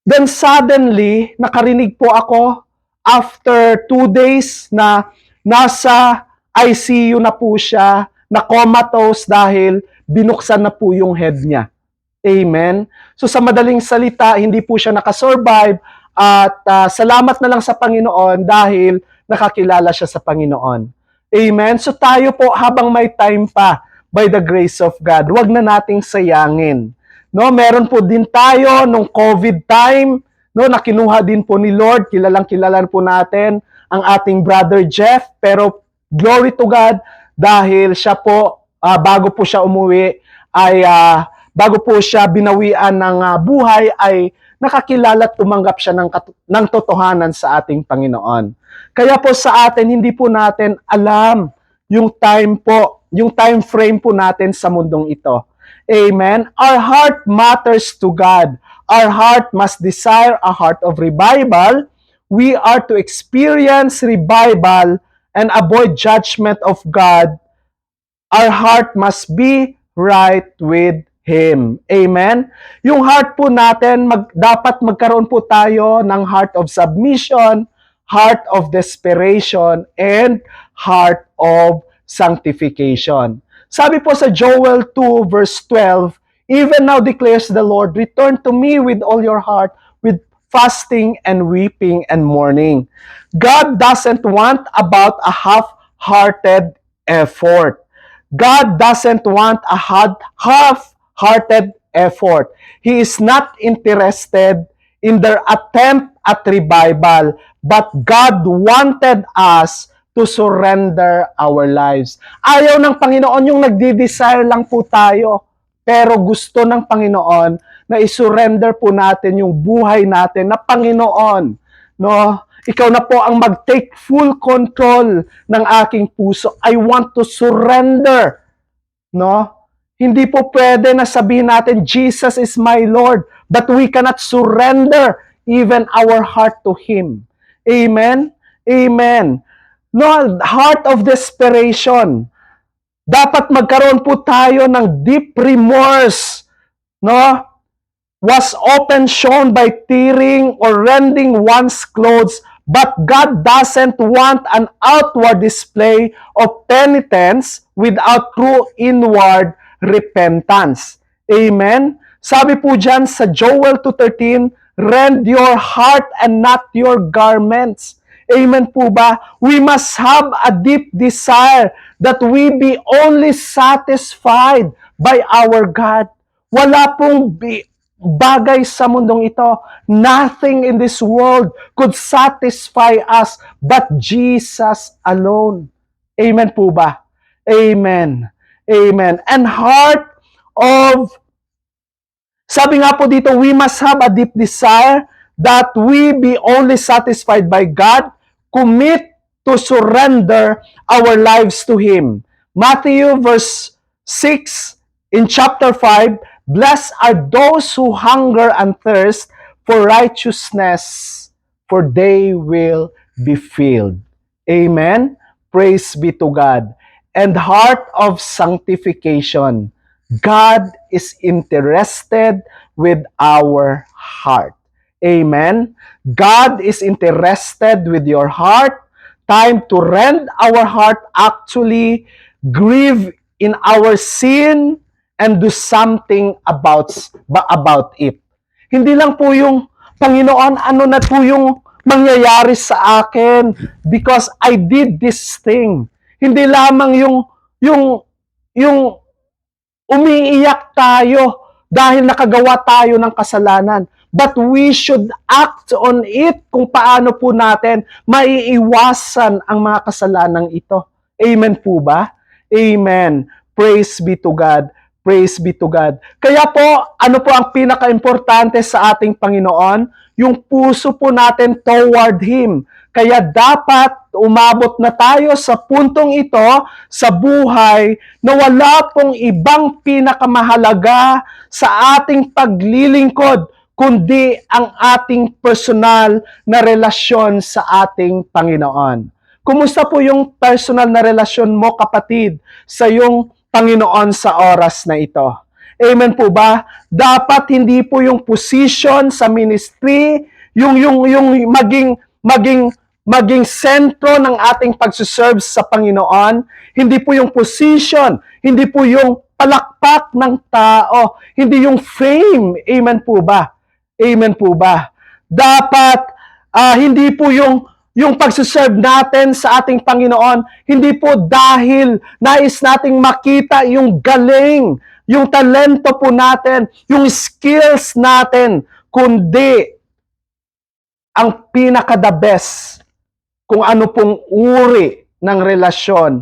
Then suddenly, nakarinig po ako after 2 days na nasa ICU na po siya, na comatose dahil binuksan na po yung head niya. Amen. So sa madaling salita, hindi po siya nakasurvive at salamat na lang sa Panginoon dahil nakakilala siya sa Panginoon. Amen. So tayo po habang may time pa, by the grace of God, wag na nating sayangin. No, meron po din tayo nung COVID time, no, na kinuha din po ni Lord, kilalang-kilala po natin ang ating brother Jeff, pero glory to God dahil siya po bago po siya umuwi ay bago po siya binawian ng buhay ay nakakilala at tumanggap siya ng totohanan sa ating Panginoon. Kaya po sa atin, hindi po natin alam yung time po, yung time frame po natin sa mundong ito. Amen? Our heart matters to God. Our heart must desire a heart of revival. We are to experience revival and avoid judgment of God. Our heart must be right with Him. Amen? Yung heart po natin, dapat magkaroon po tayo ng heart of submission, heart of desperation, and heart of sanctification. Sabi po sa Joel 2 verse 12, even now declares the Lord, return to me with all your heart, with fasting and weeping and mourning. God doesn't want about a half-hearted effort. God doesn't want a half-hearted effort. He is not interested in their attempt at revival, but God wanted us to surrender our lives. Ayaw ng Panginoon yung nagdi-desire lang po tayo, pero gusto ng Panginoon na isurrender po natin yung buhay natin na Panginoon. No? Ikaw na po ang mag-take full control ng aking puso. I want to surrender. No? Hindi po pwede na sabihin natin, Jesus is my Lord, but we cannot surrender even our heart to Him. Amen? Amen. No, heart of desperation. Dapat magkaroon po tayo ng deep remorse. No? Was often shown by tearing or rending one's clothes, but God doesn't want an outward display of penitence without true inward repentance. Amen? Sabi po dyan sa Joel 2:13, rend your heart and not your garments. Amen po ba? We must have a deep desire that we be only satisfied by our God. Wala pong bagay sa mundong ito. Nothing in this world could satisfy us but Jesus alone. Amen po ba? Amen. Amen. And sabi nga po dito, we must have a deep desire that we be only satisfied by God, commit to surrender our lives to Him. Matthew verse 6 in chapter 5, blessed are those who hunger and thirst for righteousness, for they will be filled. Amen? Praise be to God. And heart of sanctification. God is interested with our heart. Amen? God is interested with your heart. Time to rend our heart, actually grieve in our sin and do something about it. Hindi lang po yung, Panginoon, ano na po yung mangyayari sa akin because I did this thing. Hindi lamang yung umiiyak tayo dahil nakagawa tayo ng kasalanan. But we should act on it kung paano po natin maiiwasan ang mga kasalanang ito. Amen po ba? Amen. Praise be to God. Praise be to God. Kaya po, ano po ang pinaka-importante sa ating Panginoon? Yung puso po natin toward Him. Kaya dapat umabot na tayo sa puntong ito sa buhay na wala pong ibang pinakamahalaga sa ating paglilingkod kundi ang ating personal na relasyon sa ating Panginoon. Kumusta po yung personal na relasyon mo, kapatid, sa iyong Panginoon sa oras na ito? Amen po ba? Dapat hindi po yung position sa ministry, yung maging sentro ng ating pagsuserve sa Panginoon. Hindi po yung position, hindi po yung palakpak ng tao, hindi yung fame. Amen po ba? Amen po ba? Dapat hindi po yung pagsuserve natin sa ating Panginoon, hindi po dahil nais nating makita yung galing, yung talento po natin, yung skills natin, kundi ang pinaka-the best kung ano pong uri ng relasyon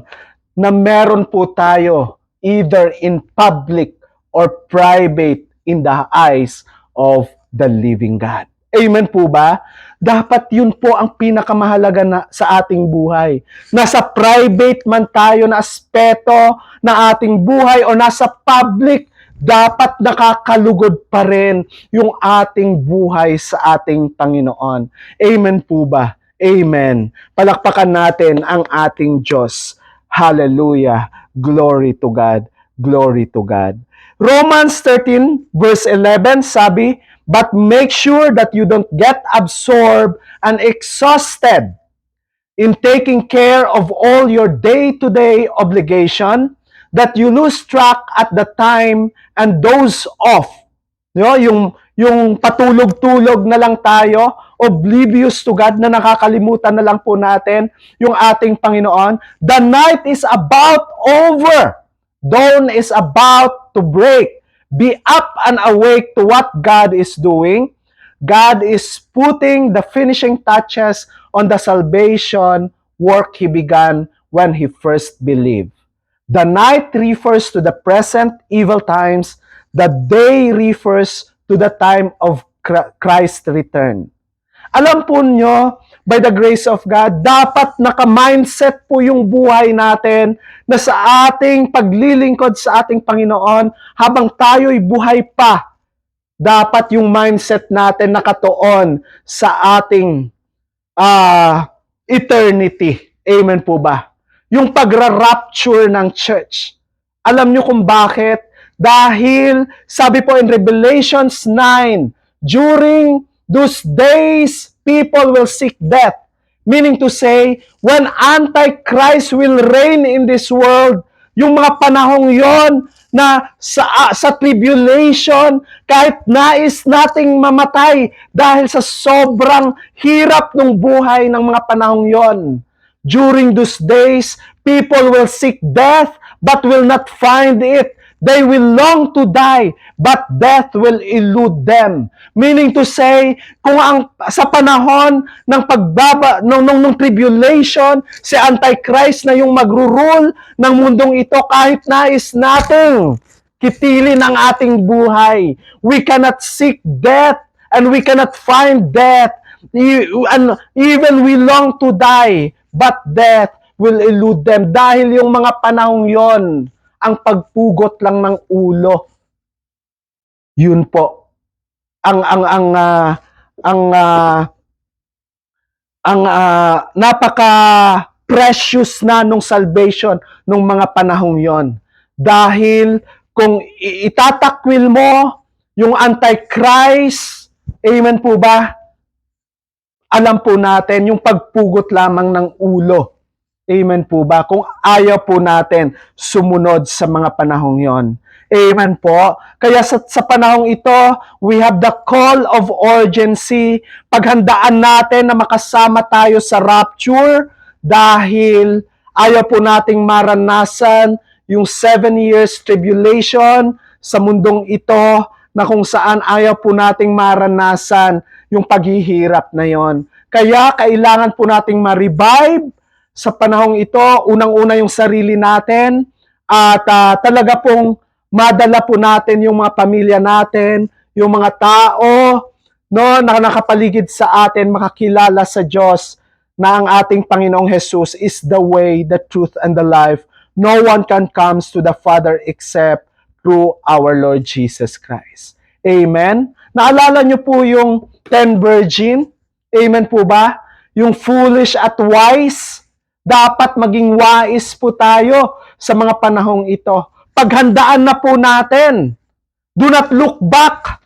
na meron po tayo either in public or private in the eyes of the living God. Amen po ba? Dapat yun po ang pinakamahalaga na sa ating buhay. Nasa private man tayo na aspeto na ating buhay o nasa public, dapat nakakalugod pa rin yung ating buhay sa ating Panginoon. Amen po ba? Amen. Palakpakan natin ang ating Diyos. Hallelujah. Glory to God. Glory to God. Romans 13 verse 11 sabi, but make sure that you don't get absorbed and exhausted in taking care of all your day-to-day obligation, that you lose track at the time and doze off. Yung patulog-tulog na lang tayo, oblivious to God, na nakakalimutan na lang po natin yung ating Panginoon. The night is about over. Dawn is about to break. Be up and awake to what God is doing. God is putting the finishing touches on the salvation work He began when He first believed. The night refers to the present evil times. The day refers to the time of Christ's return. Alam po nyo, by the grace of God, dapat naka-mindset po yung buhay natin na sa ating paglilingkod sa ating Panginoon, habang tayo'y buhay pa, dapat yung mindset natin nakatuon sa ating eternity. Amen po ba? Yung pagra-rapture ng church. Alam nyo kung bakit? Dahil, sabi po in Revelations 9, during those days, people will seek death. Meaning to say, when Antichrist will reign in this world, yung mga panahong yon na sa tribulation, kahit nais nating mamatay dahil sa sobrang hirap ng buhay ng mga panahong yon. During those days, people will seek death but will not find it. They will long to die, but death will elude them. Meaning to say, kung sa panahon ng nung tribulation, si Antichrist na yung magro-rule ng mundong ito, kahit nais nating kitilin ang ating buhay. We cannot seek death and we cannot find death. And even we long to die, but death will elude them. Dahil yung mga panahong yon, ang pagpugot lang ng ulo. Yun po. Napaka precious na nung salvation nung mga panahong yon. Dahil kung itatakwil mo yung Antichrist, amen po ba? Alam po natin yung pagpugot lamang ng ulo. Amen po ba? Kung ayaw po natin sumunod sa mga panahong yon. Amen po. Kaya sa panahong ito, we have the call of urgency. Paghandaan natin na makasama tayo sa rapture dahil ayaw po nating maranasan yung 7 years tribulation sa mundong ito na kung saan ayaw po nating maranasan yung paghihirap na yon. Kaya kailangan po nating ma-revive sa panahong ito, unang-una yung sarili natin at talaga pong madala po natin yung mga pamilya natin, yung mga tao no, na nakapaligid sa atin, makakilala sa Diyos na ang ating Panginoong Jesus is the way, the truth, and the life. No one can come to the Father except through our Lord Jesus Christ. Amen? Naalala niyo po yung 10 virgin? Amen po ba? Yung foolish at wise? Dapat maging wais po tayo sa mga panahong ito. Paghandaan na po natin. Do not look back,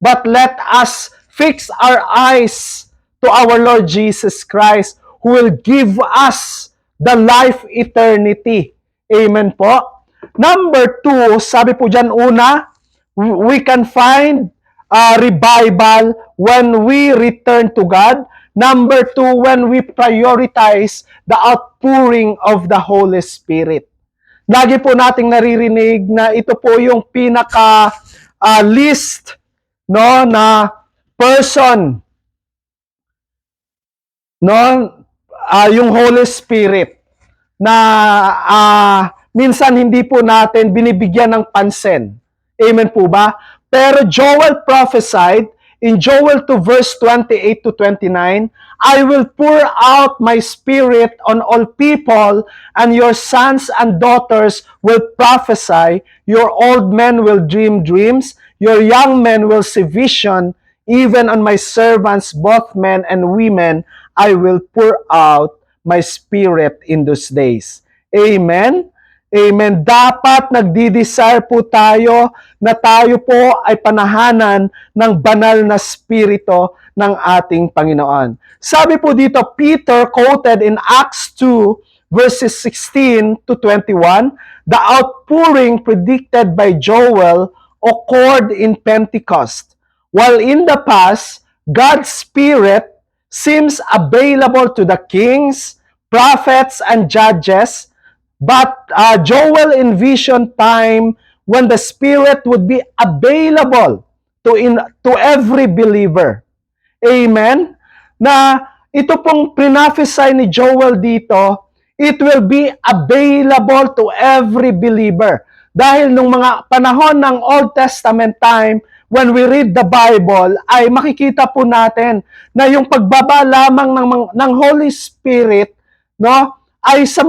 but let us fix our eyes to our Lord Jesus Christ, who will give us the life eternity. Amen po. Number 2, sabi po dyan una, we can find revival when we return to God. Number 2, when we prioritize the outpouring of the Holy Spirit. Lagi po nating naririnig na ito po yung pinaka list no na person no yung Holy Spirit na minsan hindi po natin binibigyan ng pansin. Amen po ba? Pero Joel prophesied in Joel 2 verse 28 to 29, I will pour out my spirit on all people, and your sons and daughters will prophesy, your old men will dream dreams, your young men will see vision, even on my servants, both men and women, I will pour out my spirit in those days. Amen? Amen. Dapat nagdi-desire po tayo na tayo po ay panahanan ng banal na spirito ng ating Panginoon. Sabi po dito, Peter quoted in Acts 2 verses 16 to 21, the outpouring predicted by Joel occurred in Pentecost. While in the past, God's Spirit seems available to the kings, prophets, and judges, but Joel envisioned time when the Spirit would be available to every believer. Amen? Na ito pong prophesy ni Joel dito, it will be available to every believer. Dahil nung mga panahon ng Old Testament time, when we read the Bible, ay makikita po natin na yung pagbaba lamang ng Holy Spirit, no, ay sa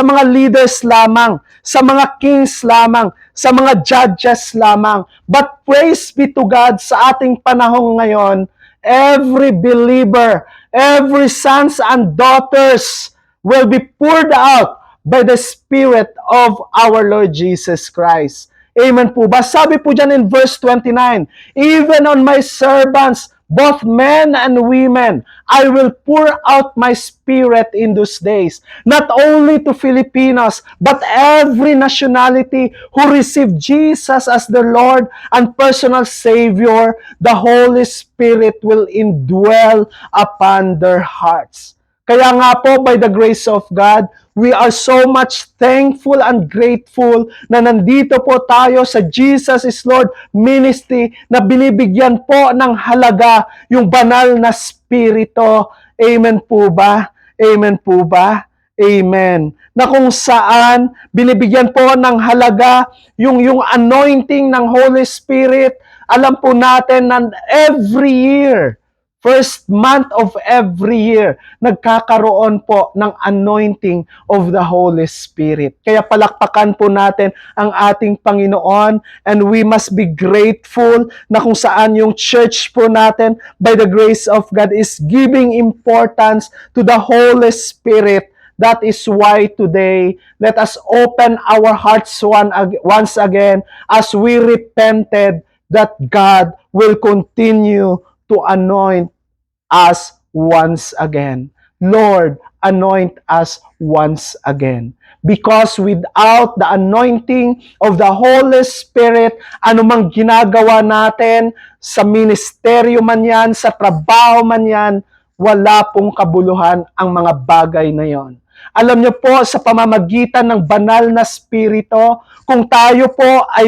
mga leaders lamang, sa mga kings lamang, sa mga judges lamang. But praise be to God, sa ating panahon ngayon, every believer, every sons and daughters will be poured out by the Spirit of our Lord Jesus Christ. Amen po ba? Sabi po dyan in verse 29, even on my servants, both men and women, I will pour out my Spirit in those days. Not only to Filipinos, but every nationality who received Jesus as the Lord and personal Savior, the Holy Spirit will indwell upon their hearts. Kaya nga po, by the grace of God, we are so much thankful and grateful na nandito po tayo sa Jesus is Lord ministry na binibigyan po ng halaga yung banal na spirito. Amen po ba? Amen po ba? Amen. Na kung saan binibigyan po ng halaga yung anointing ng Holy Spirit. Alam po natin na every year, first month of every year, nagkakaroon po ng anointing of the Holy Spirit. Kaya palakpakan po natin ang ating Panginoon, and we must be grateful na kung saan yung church po natin, by the grace of God, is giving importance to the Holy Spirit. That is why today, let us open our hearts once again as we repented that God will continue to anoint us once again. Lord, anoint us once again. Because without the anointing of the Holy Spirit, anumang ginagawa natin, sa ministeryo man yan, sa trabaho man yan, wala pong kabuluhan ang mga bagay na yon. Alam niyo po, sa pamamagitan ng banal na spirito, kung tayo po ay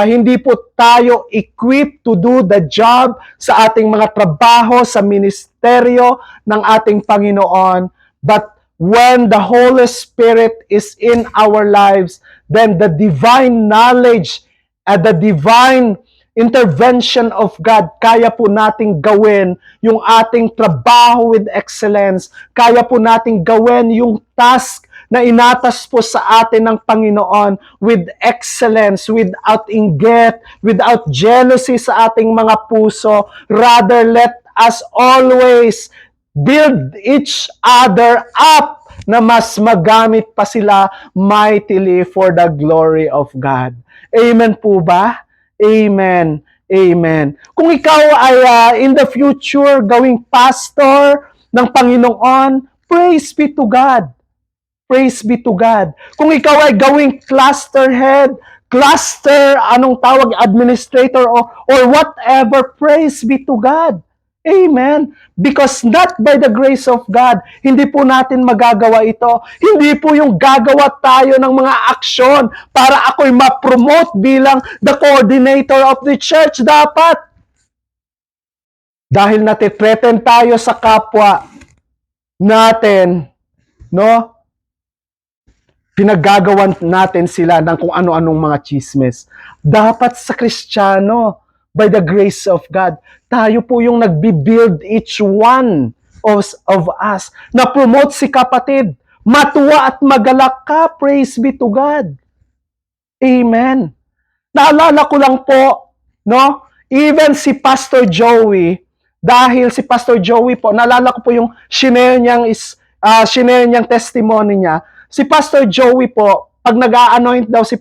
hindi po tayo equipped to do the job sa ating mga trabaho, sa ministeryo ng ating Panginoon, but when the Holy Spirit is in our lives, then the divine knowledge at the divine intervention of God, kaya po nating gawin yung ating trabaho with excellence. Kaya po nating gawin yung task na inatas po sa atin ng Panginoon with excellence, without inggit, without jealousy sa ating mga puso. Rather, let us always build each other up na mas magamit pa sila mightily for the glory of God. Amen po ba? Amen. Amen. Kung ikaw ay in the future gawing pastor ng Panginoon, praise be to God. Praise be to God. Kung ikaw ay gawing cluster head, administrator, or whatever, praise be to God. Amen. Because not by the grace of God, hindi po natin magagawa ito. Hindi po yung gagawa tayo ng mga aksyon para ako'y ma-promote bilang the coordinator of the church. Dapat. Dahil natitreten tayo sa kapwa natin, no? Pinaggagawan natin sila ng kung ano-anong mga chismes. Dapat sa Kristiyano, by the grace of God, tayo po yung nagbi-build each one of us. Na-promote si kapatid. Matuwa at magalak ka. Praise be to God. Amen. Naalala ko lang po, no? Even si Pastor Joey, dahil si Pastor Joey po, naalala ko po yung shinare niyang testimony niya. Si Pastor Joey po, pag nag-a-anoint daw si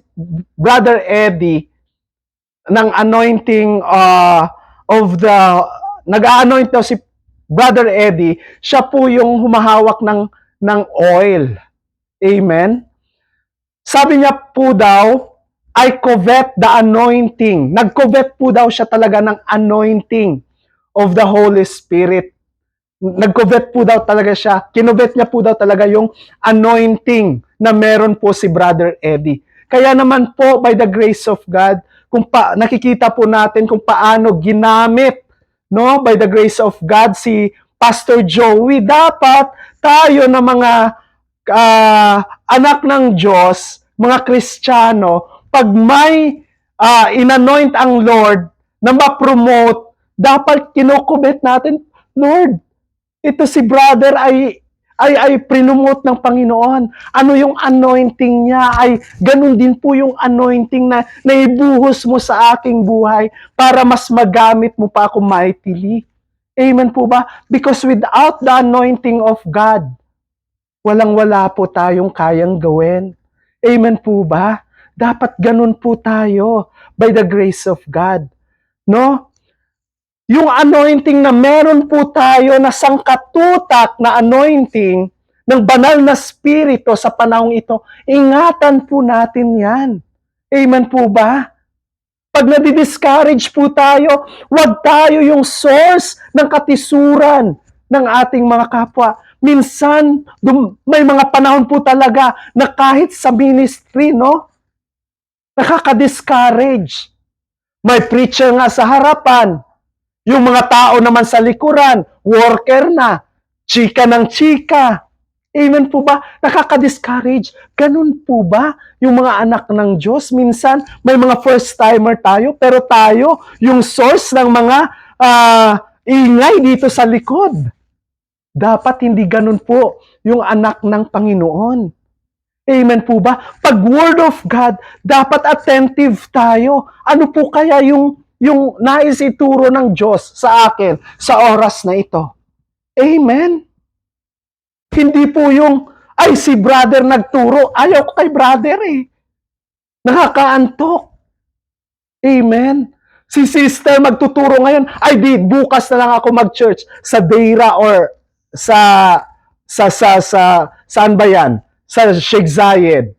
Brother Eddie, ng anointing nag-a-anoint daw si Brother Eddie, siya po yung humahawak ng oil. Amen? Sabi niya po daw, I covet the anointing. Nag-covet po daw siya talaga ng anointing of the Holy Spirit. Nag-covet po daw talaga siya. Kinovet niya po daw talaga yung anointing na meron po si Brother Eddie. Kaya naman po, by the grace of God, nakikita po natin kung paano ginamit, no, by the grace of God, si Pastor Joey. Dapat tayo na mga anak ng Diyos, mga Kristiyano, pag may inanoint ang Lord na ma-promote, dapat kinukubit natin, Lord, ito si brother ay prinomote ng Panginoon. Ano yung anointing niya? Ay ganun din po yung anointing na naibuhos mo sa aking buhay para mas magamit mo pa ako mightily. Amen po ba? Because without the anointing of God, walang-wala po tayong kayang gawin. Amen po ba? Dapat ganun po tayo by the grace of God. No? Yung anointing na meron po tayo na sangkatutak na anointing ng banal na spirito sa panahong ito, ingatan po natin yan. Amen po ba? Pag nadi-discourage po tayo, wag tayo yung source ng katisuran ng ating mga kapwa. Minsan, may mga panahon po talaga na kahit sa ministry, no? Nakaka-discourage. May preacher nga sa harapan, yung mga tao naman sa likuran, worker na, chika ng chika. Amen po ba? Nakaka-discourage. Ganun po ba yung mga anak ng Diyos? Minsan, may mga first-timer tayo, pero tayo, yung source ng mga ingay dito sa likod. Dapat hindi ganun po yung anak ng Panginoon. Amen po ba? Pag Word of God, dapat attentive tayo. Ano po kaya yung nais ituro ng Diyos sa akin sa oras na ito? Amen? Hindi po yung, ay si brother nagturo, ayaw ko kay brother eh. Nakakaantok. Amen? Si sister magtuturo ngayon, ay di, bukas na lang ako mag-church sa Deira or saan ba yan? Sa Sheikh Zayed,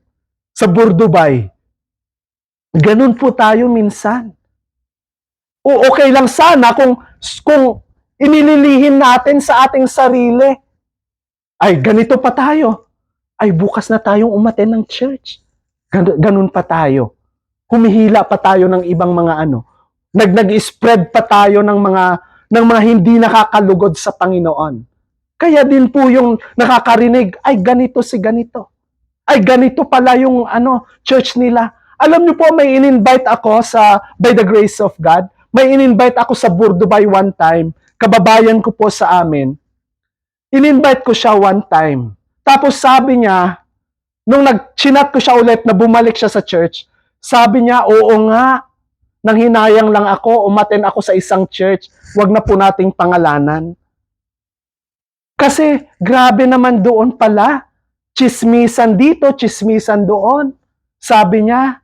sa Burdubay. Ganun po tayo minsan. O okay lang sana kung inililihin natin sa ating sarili. Ay, ganito pa tayo. Ay, bukas na tayong umaten ng church. Ganun pa tayo. Humihila pa tayo ng ibang mga ano. Nag-spread pa tayo ng mga hindi nakakalugod sa Panginoon. Kaya din po yung nakakarinig, ay ganito si ganito. Ay ganito pala yung church nila. Alam niyo po, may in-invite ako by the grace of God. May in-invite ako sa Burdubay one time. Kababayan ko po sa amin. In-invite ko siya one time. Tapos sabi niya, nung nag-chinat ko siya ulit na bumalik siya sa church, sabi niya, oo nga, nang hinayang lang ako, umaten ako sa isang church, wag na po nating pangalanan. Kasi grabe naman doon pala. Chismisan dito, chismisan doon. Sabi niya,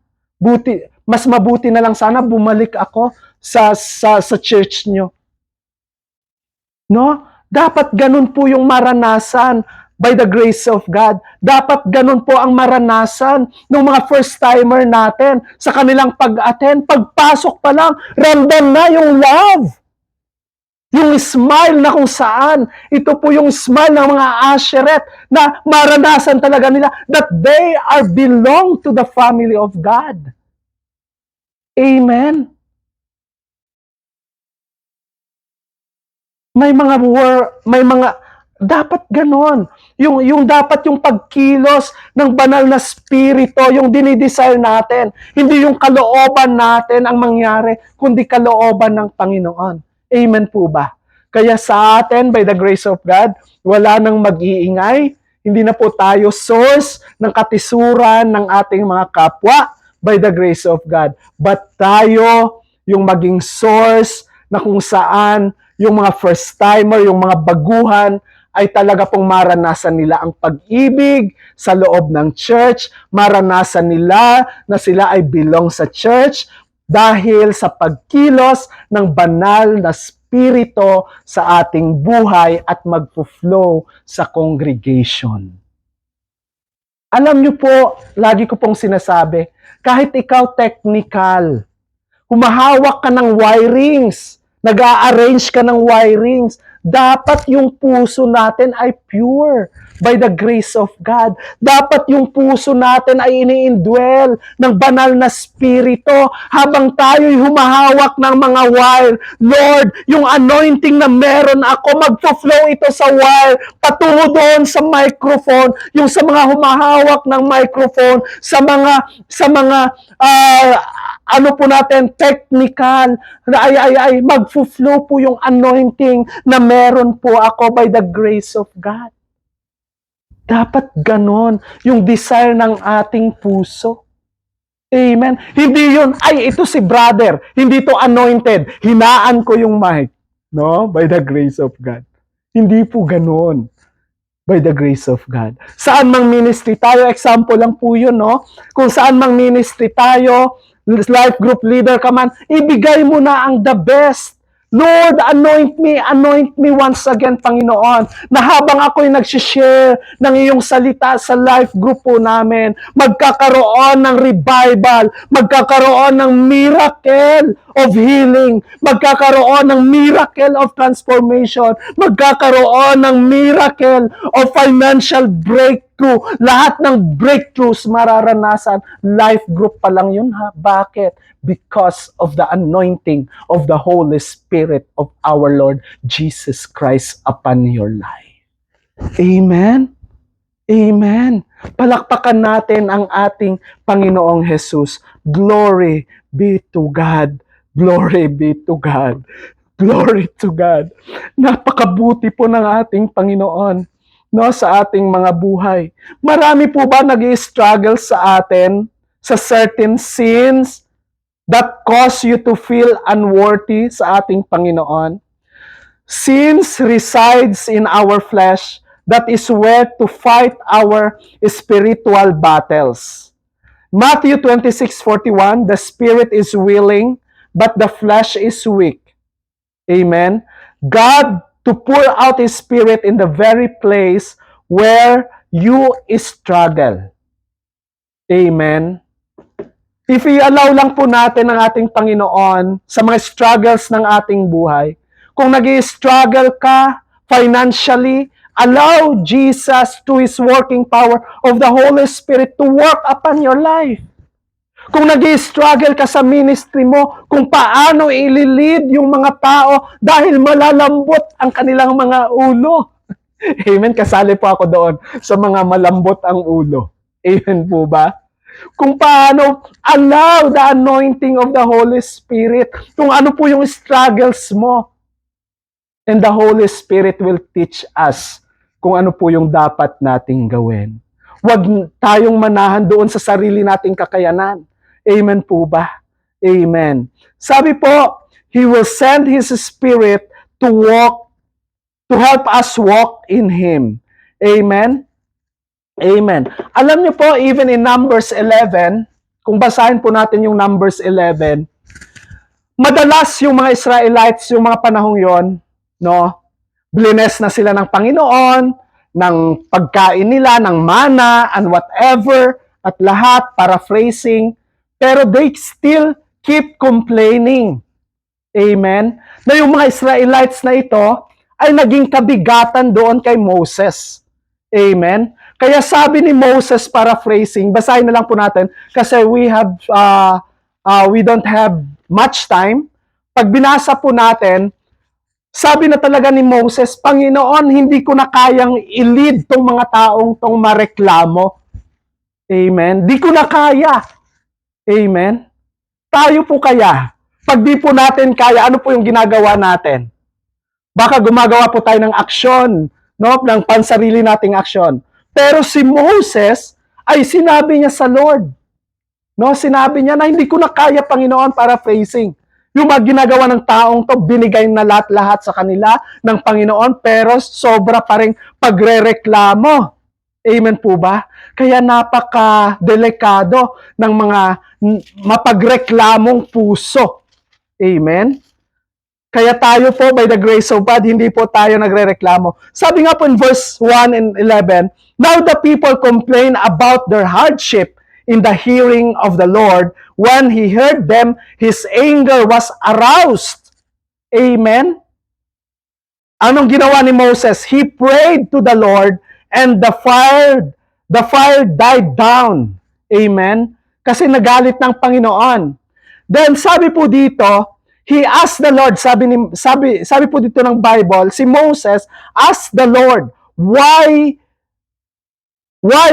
mas mabuti na lang sana bumalik ako sa church nyo. No? Dapat ganun po yung maranasan by the grace of God. Dapat ganun po ang maranasan ng mga first-timer natin sa kanilang pag-attend. Pagpasok pa lang, ramdam na yung love. Yung smile na kung saan, ito po yung smile ng mga asheret na maranasan talaga nila that they are belong to the family of God. Amen. May mga dapat ganon. Yung dapat yung pagkilos ng banal na spirito, yung dinidesire natin. Hindi yung kalooban natin ang mangyari, kundi kalooban ng Panginoon. Amen po ba? Kaya sa atin, by the grace of God, wala nang mag-iingay. Hindi na po tayo source ng katisuran ng ating mga kapwa by the grace of God. But tayo yung maging source na kung saan yung mga first-timer, yung mga baguhan, ay talaga pong maranasan nila ang pag-ibig sa loob ng church, maranasan nila na sila ay belong sa church dahil sa pagkilos ng banal na spirito sa ating buhay at magpo-flow sa congregation. Alam niyo po, lagi ko pong sinasabi, kahit ikaw technical, humahawak ka ng wirings, nag-a-arrange ka ng wirings, dapat yung puso natin ay pure by the grace of God. Dapat yung puso natin ay ini-indwell ng banal na spirito habang tayo'y humahawak ng mga wire. Lord, yung anointing na meron ako, magpo-flow ito sa wire, patungo doon sa microphone, yung sa mga humahawak ng microphone, sa mga ano po natin, technical, ay magfo-flow po yung anointing na meron po ako by the grace of God. Dapat ganon yung desire ng ating puso. Amen. Hindi yun, ay ito si brother, hindi to anointed, hinaan ko yung mic. No? By the grace of God. Hindi po ganon. By the grace of God. Saan mang ministry tayo, example lang po yun, no? Kung saan mang ministry tayo, life group leader ka man, ibigay mo na ang the best. Lord, anoint me once again, Panginoon, na habang ako'y nagsishare ng iyong salita sa life group po namin, magkakaroon ng revival, magkakaroon ng miracle of healing, magkakaroon ng miracle of transformation, magkakaroon ng miracle of financial breakthrough. Lahat ng breakthroughs mararanasan, life group pa lang yun ha. Bakit? Because of the anointing of the Holy Spirit of our Lord Jesus Christ upon your life. Amen? Amen. Palakpakan natin ang ating Panginoong Jesus. Glory be to God. Glory be to God. Glory to God. Napakabuti po ng ating Panginoon, no, sa ating mga buhay. Marami po ba nag-i-struggle sa atin sa certain sins that cause you to feel unworthy sa ating Panginoon? Sins resides in our flesh. That is where to fight our spiritual battles. Matthew 26:41, the spirit is willing, but the flesh is weak. Amen. God to pour out His Spirit in the very place where you struggle. Amen. If i-allow lang po natin ang ating Panginoon sa mga struggles ng ating buhay, kung nag-i-struggle ka financially, allow Jesus to His working power of the Holy Spirit to work upon your life. Kung nag-i-struggle ka sa ministry mo, kung paano i-lead yung mga tao dahil malalambot ang kanilang mga ulo. Amen, kasali po ako doon sa mga malambot ang ulo. Amen po ba? Kung paano allow the anointing of the Holy Spirit, kung ano po yung struggles mo. And the Holy Spirit will teach us kung ano po yung dapat nating gawin. Huwag tayong manahan doon sa sarili nating kakayanan. Amen po ba? Amen. Sabi po, He will send His Spirit to help us walk in Him. Amen? Amen. Alam niyo po, even in Numbers 11, kung basahin po natin yung Numbers 11, madalas yung mga Israelites, yung mga panahong yon, no, blines na sila ng Panginoon, ng pagkain nila, ng mana, and whatever, at lahat, paraphrasing, pero they still keep complaining. Amen? Na yung mga Israelites na ito ay naging kabigatan doon kay Moses. Amen? Kaya sabi ni Moses, paraphrasing, basahin na lang po natin kasi we don't have much time. Pag binasa po natin, sabi na talaga ni Moses, Panginoon, hindi ko na kayang i-lead tong mga taong tong mareklamo. Amen? Di ko na kaya. Amen? Tayo po kaya, pag di po natin kaya, ano po yung ginagawa natin? Baka gumagawa po tayo ng aksyon, no? Ng pansarili nating aksyon. Pero si Moses ay sinabi niya sa Lord. No, sinabi niya na hindi ko na kaya, Panginoon, paraphrasing. Yung mga ginagawa ng taong to, binigay na lahat-lahat sa kanila ng Panginoon, pero sobra pa rin pagrereklamo. Amen po ba? Kaya napaka-delikado ng mga mapagreklamong puso. Amen? Kaya tayo po, by the grace of God, hindi po tayo nagrereklamo. Sabi nga po in verse 1 and 11, now the people complain about their hardship in the hearing of the Lord. When He heard them, His anger was aroused. Amen? Anong ginawa ni Moses? He prayed to the Lord and the fire died down. Amen? Kasi nagalit ng Panginoon. Then sabi po dito, he asked the Lord, sabi po dito ng Bible, si Moses asked the Lord, why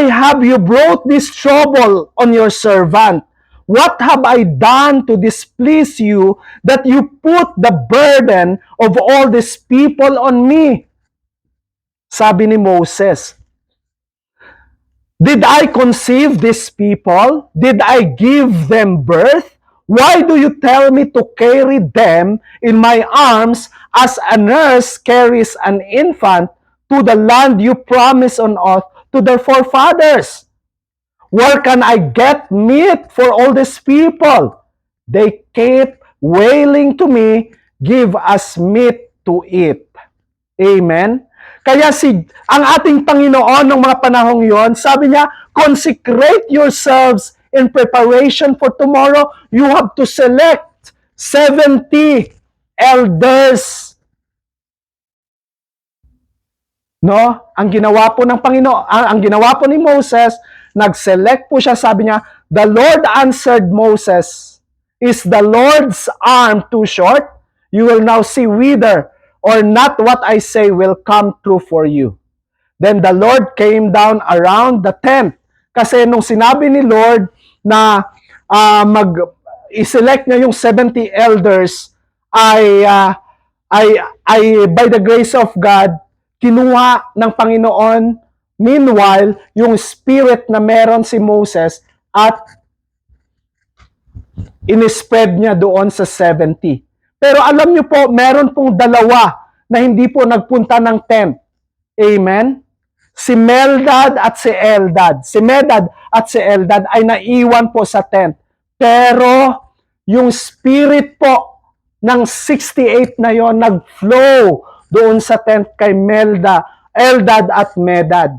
have you brought this trouble on your servant? What have I done to displease you that you put the burden of all these people on me? Sabi ni Moses, did I conceive these people? Did I give them birth? Why do you tell me to carry them in my arms as a nurse carries an infant to the land you promised on oath to their forefathers? Where can I get meat for all these people? They keep wailing to me, give us meat to eat. Amen? Kaya ang ating Panginoon ng mga panahong yon, sabi niya, consecrate yourselves in preparation for tomorrow. You have to select 70 elders. No? Ang ginawa po ng Panginoon, ang ginawa po ni Moses, nag-select po siya, sabi niya, the Lord answered Moses, is the Lord's arm too short? You will now see whether or not what I say will come true for you. Then the Lord came down around the tent. Kasi nung sinabi ni Lord na i-select niya yung 70 elders, ay by the grace of God, kinuha ng Panginoon, meanwhile, yung spirit na meron si Moses at in-spread niya doon sa 70. Pero alam niyo po, meron pong dalawa na hindi po nagpunta ng tent. Amen? Si Meldad at si Eldad. Si Medad at si Eldad ay naiwan po sa tent. Pero yung spirit po ng 68 na yon nag-flow doon sa tent kay Eldad at Medad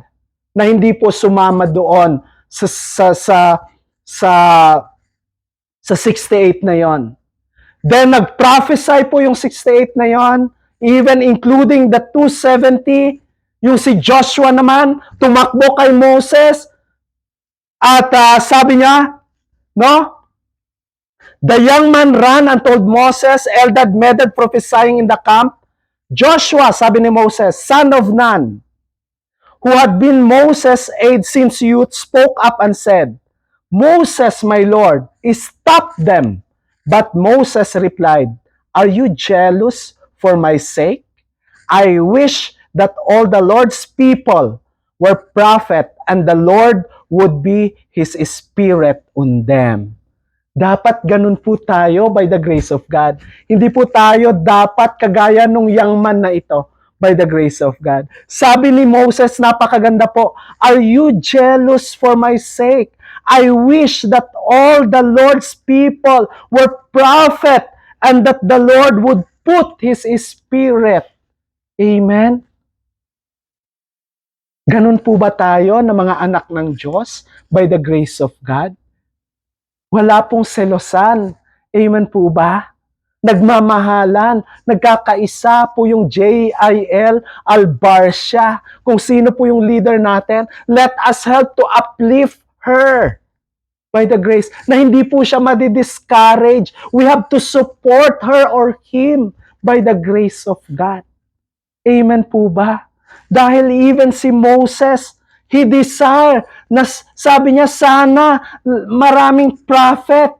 na hindi po sumama doon sa 68 na yon. Then nag-prophesy po yung 68 na yon, even including the 270, yung si Joshua naman, tumakbo kay Moses, at sabi niya, no? The young man ran and told Moses, Eldad, Medad prophesying in the camp. Joshua, sabi ni Moses, son of Nun, who had been Moses' aide since youth, spoke up and said, Moses, my Lord, stop them. But Moses replied, are you jealous for my sake? I wish that all the Lord's people were prophet and the Lord would be His Spirit on them. Dapat ganun po tayo by the grace of God. Hindi po tayo dapat kagaya nung young man na ito by the grace of God. Sabi ni Moses, napakaganda po, are you jealous for my sake? I wish that all the Lord's people were prophet and that the Lord would put His Spirit. Amen? Ganun po ba tayo na mga anak ng Diyos by the grace of God? Wala pong selosan. Amen po ba? Nagmamahalan, nagkakaisa po yung J.I.L. Albarcia. Kung sino po yung leader natin, let us help to uplift her by the grace, na hindi po siya madi-discourage. We have to support her or him by the grace of God. Amen po ba? Dahil even si Moses, he desired, na sabi niya, sana maraming prophet,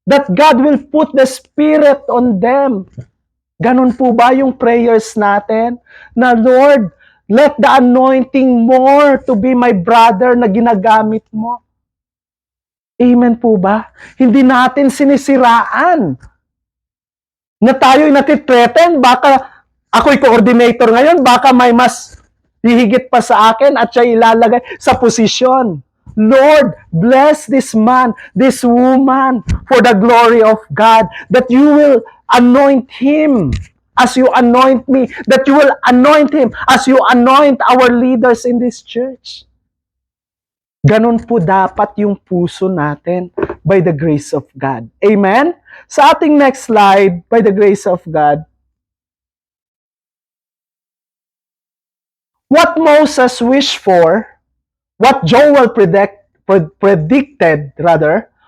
that God will put the Spirit on them. Ganun po ba yung prayers natin? Na Lord, let the anointing more to be my brother na ginagamit mo. Amen po ba? Hindi natin sinisiraan na tayo'y natitreaten, baka ako'y coordinator ngayon, baka may mas hihigit pa sa akin at siya ilalagay sa posisyon. Lord, bless this man, this woman, for the glory of God, that you will anoint him as you anoint me, that you will anoint him as you anoint our leaders in this church. Ganun po dapat yung puso natin by the grace of God. Amen? Sa ating next slide, by the grace of God, what Moses wished for, what Joel predicted,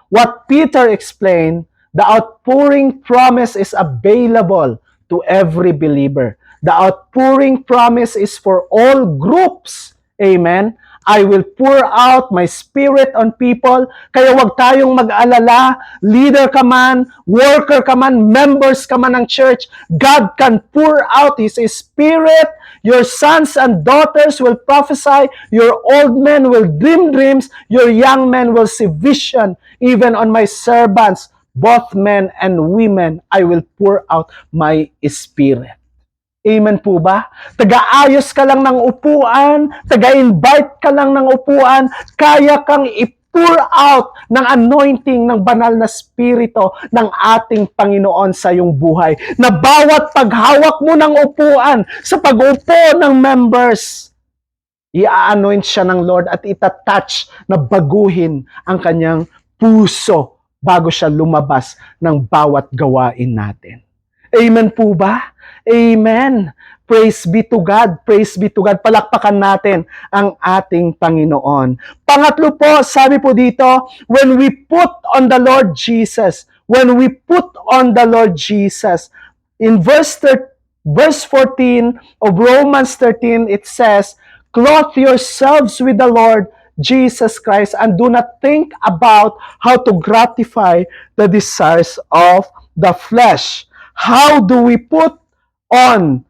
what Peter explained, the outpouring promise is available to every believer. The outpouring promise is for all groups. Amen? I will pour out my spirit on people. Kaya wag tayong mag-alala. Leader ka man, worker ka man, members ka man ng church, God can pour out His Spirit. Your sons and daughters will prophesy. Your old men will dream dreams. Your young men will see vision. Even on my servants, both men and women, I will pour out my Spirit. Amen po ba? Taga-ayos ka lang ng upuan, taga-invite ka lang ng upuan, kaya kang i-pour out ng anointing ng banal na spirito ng ating Panginoon sa iyong buhay. Na bawat paghawak mo ng upuan sa pag-upo ng members, i-anoint siya ng Lord at itatouch na baguhin ang kanyang puso bago siya lumabas ng bawat gawain natin. Amen po ba? Amen. Praise be to God. Praise be to God. Palakpakan natin ang ating Panginoon. Pangatlo po, sabi po dito, when we put on the Lord Jesus, when we put on the Lord Jesus, in verse 14 of Romans 13, it says, clothe yourselves with the Lord Jesus Christ and do not think about how to gratify the desires of the flesh. How do we put on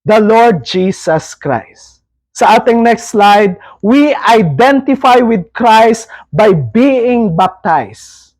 the Lord Jesus Christ? Sa ating next slide, we identify with Christ by being baptized.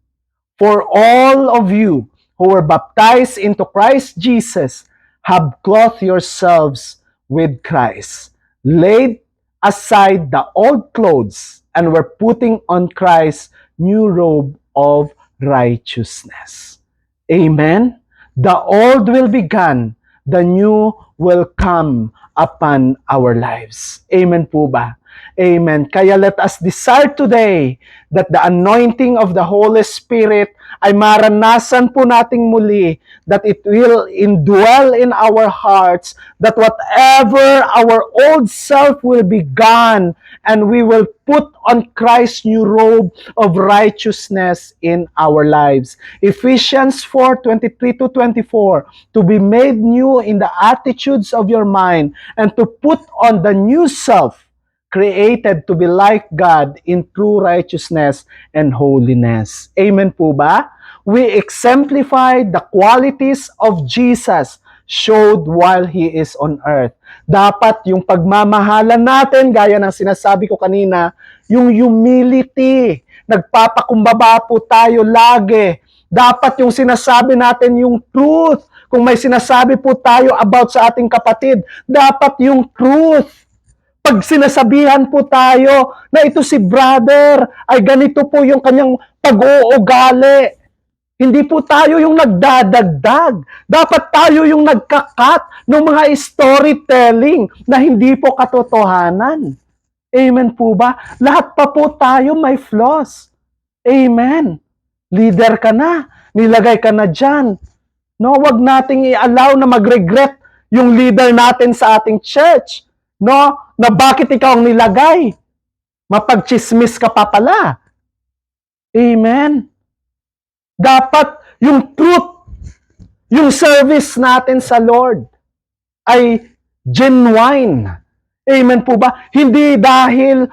For all of you who were baptized into Christ Jesus have clothed yourselves with Christ, laid aside the old clothes, and were putting on Christ's new robe of righteousness. Amen? The old will be gone, the new will come upon our lives. Amen po ba? Amen. Kaya let us desire today that the anointing of the Holy Spirit ay maranasan po nating muli, that it will indwell in our hearts, that whatever our old self will be gone, and we will put on Christ's new robe of righteousness in our lives. Ephesians 4:23-24, to be made new in the attitudes of your mind, and to put on the new self, created to be like God in true righteousness and holiness. Amen po ba? We exemplified the qualities of Jesus showed while He is on earth. Dapat yung pagmamahalan natin, gaya ng sinasabi ko kanina, yung humility, nagpapakumbaba po tayo lagi. Dapat yung sinasabi natin yung truth. Kung may sinasabi po tayo about sa ating kapatid, dapat yung truth. Pag sinasabihan po tayo na ito si brother, ay ganito po yung kanyang pag-uugali. Hindi po tayo yung nagdadagdag. Dapat tayo yung nagkakat ng mga storytelling na hindi po katotohanan. Amen po ba? Lahat pa po tayo may flaws. Amen. Leader ka na, nilagay ka na dyan. No, wag nating i-allow na mag-regret yung leader natin sa ating church. No, na bakit ikaw ang nilagay? Mapagchismis ka pa pala. Amen. Dapat yung truth, yung service natin sa Lord ay genuine. Amen po ba? Hindi dahil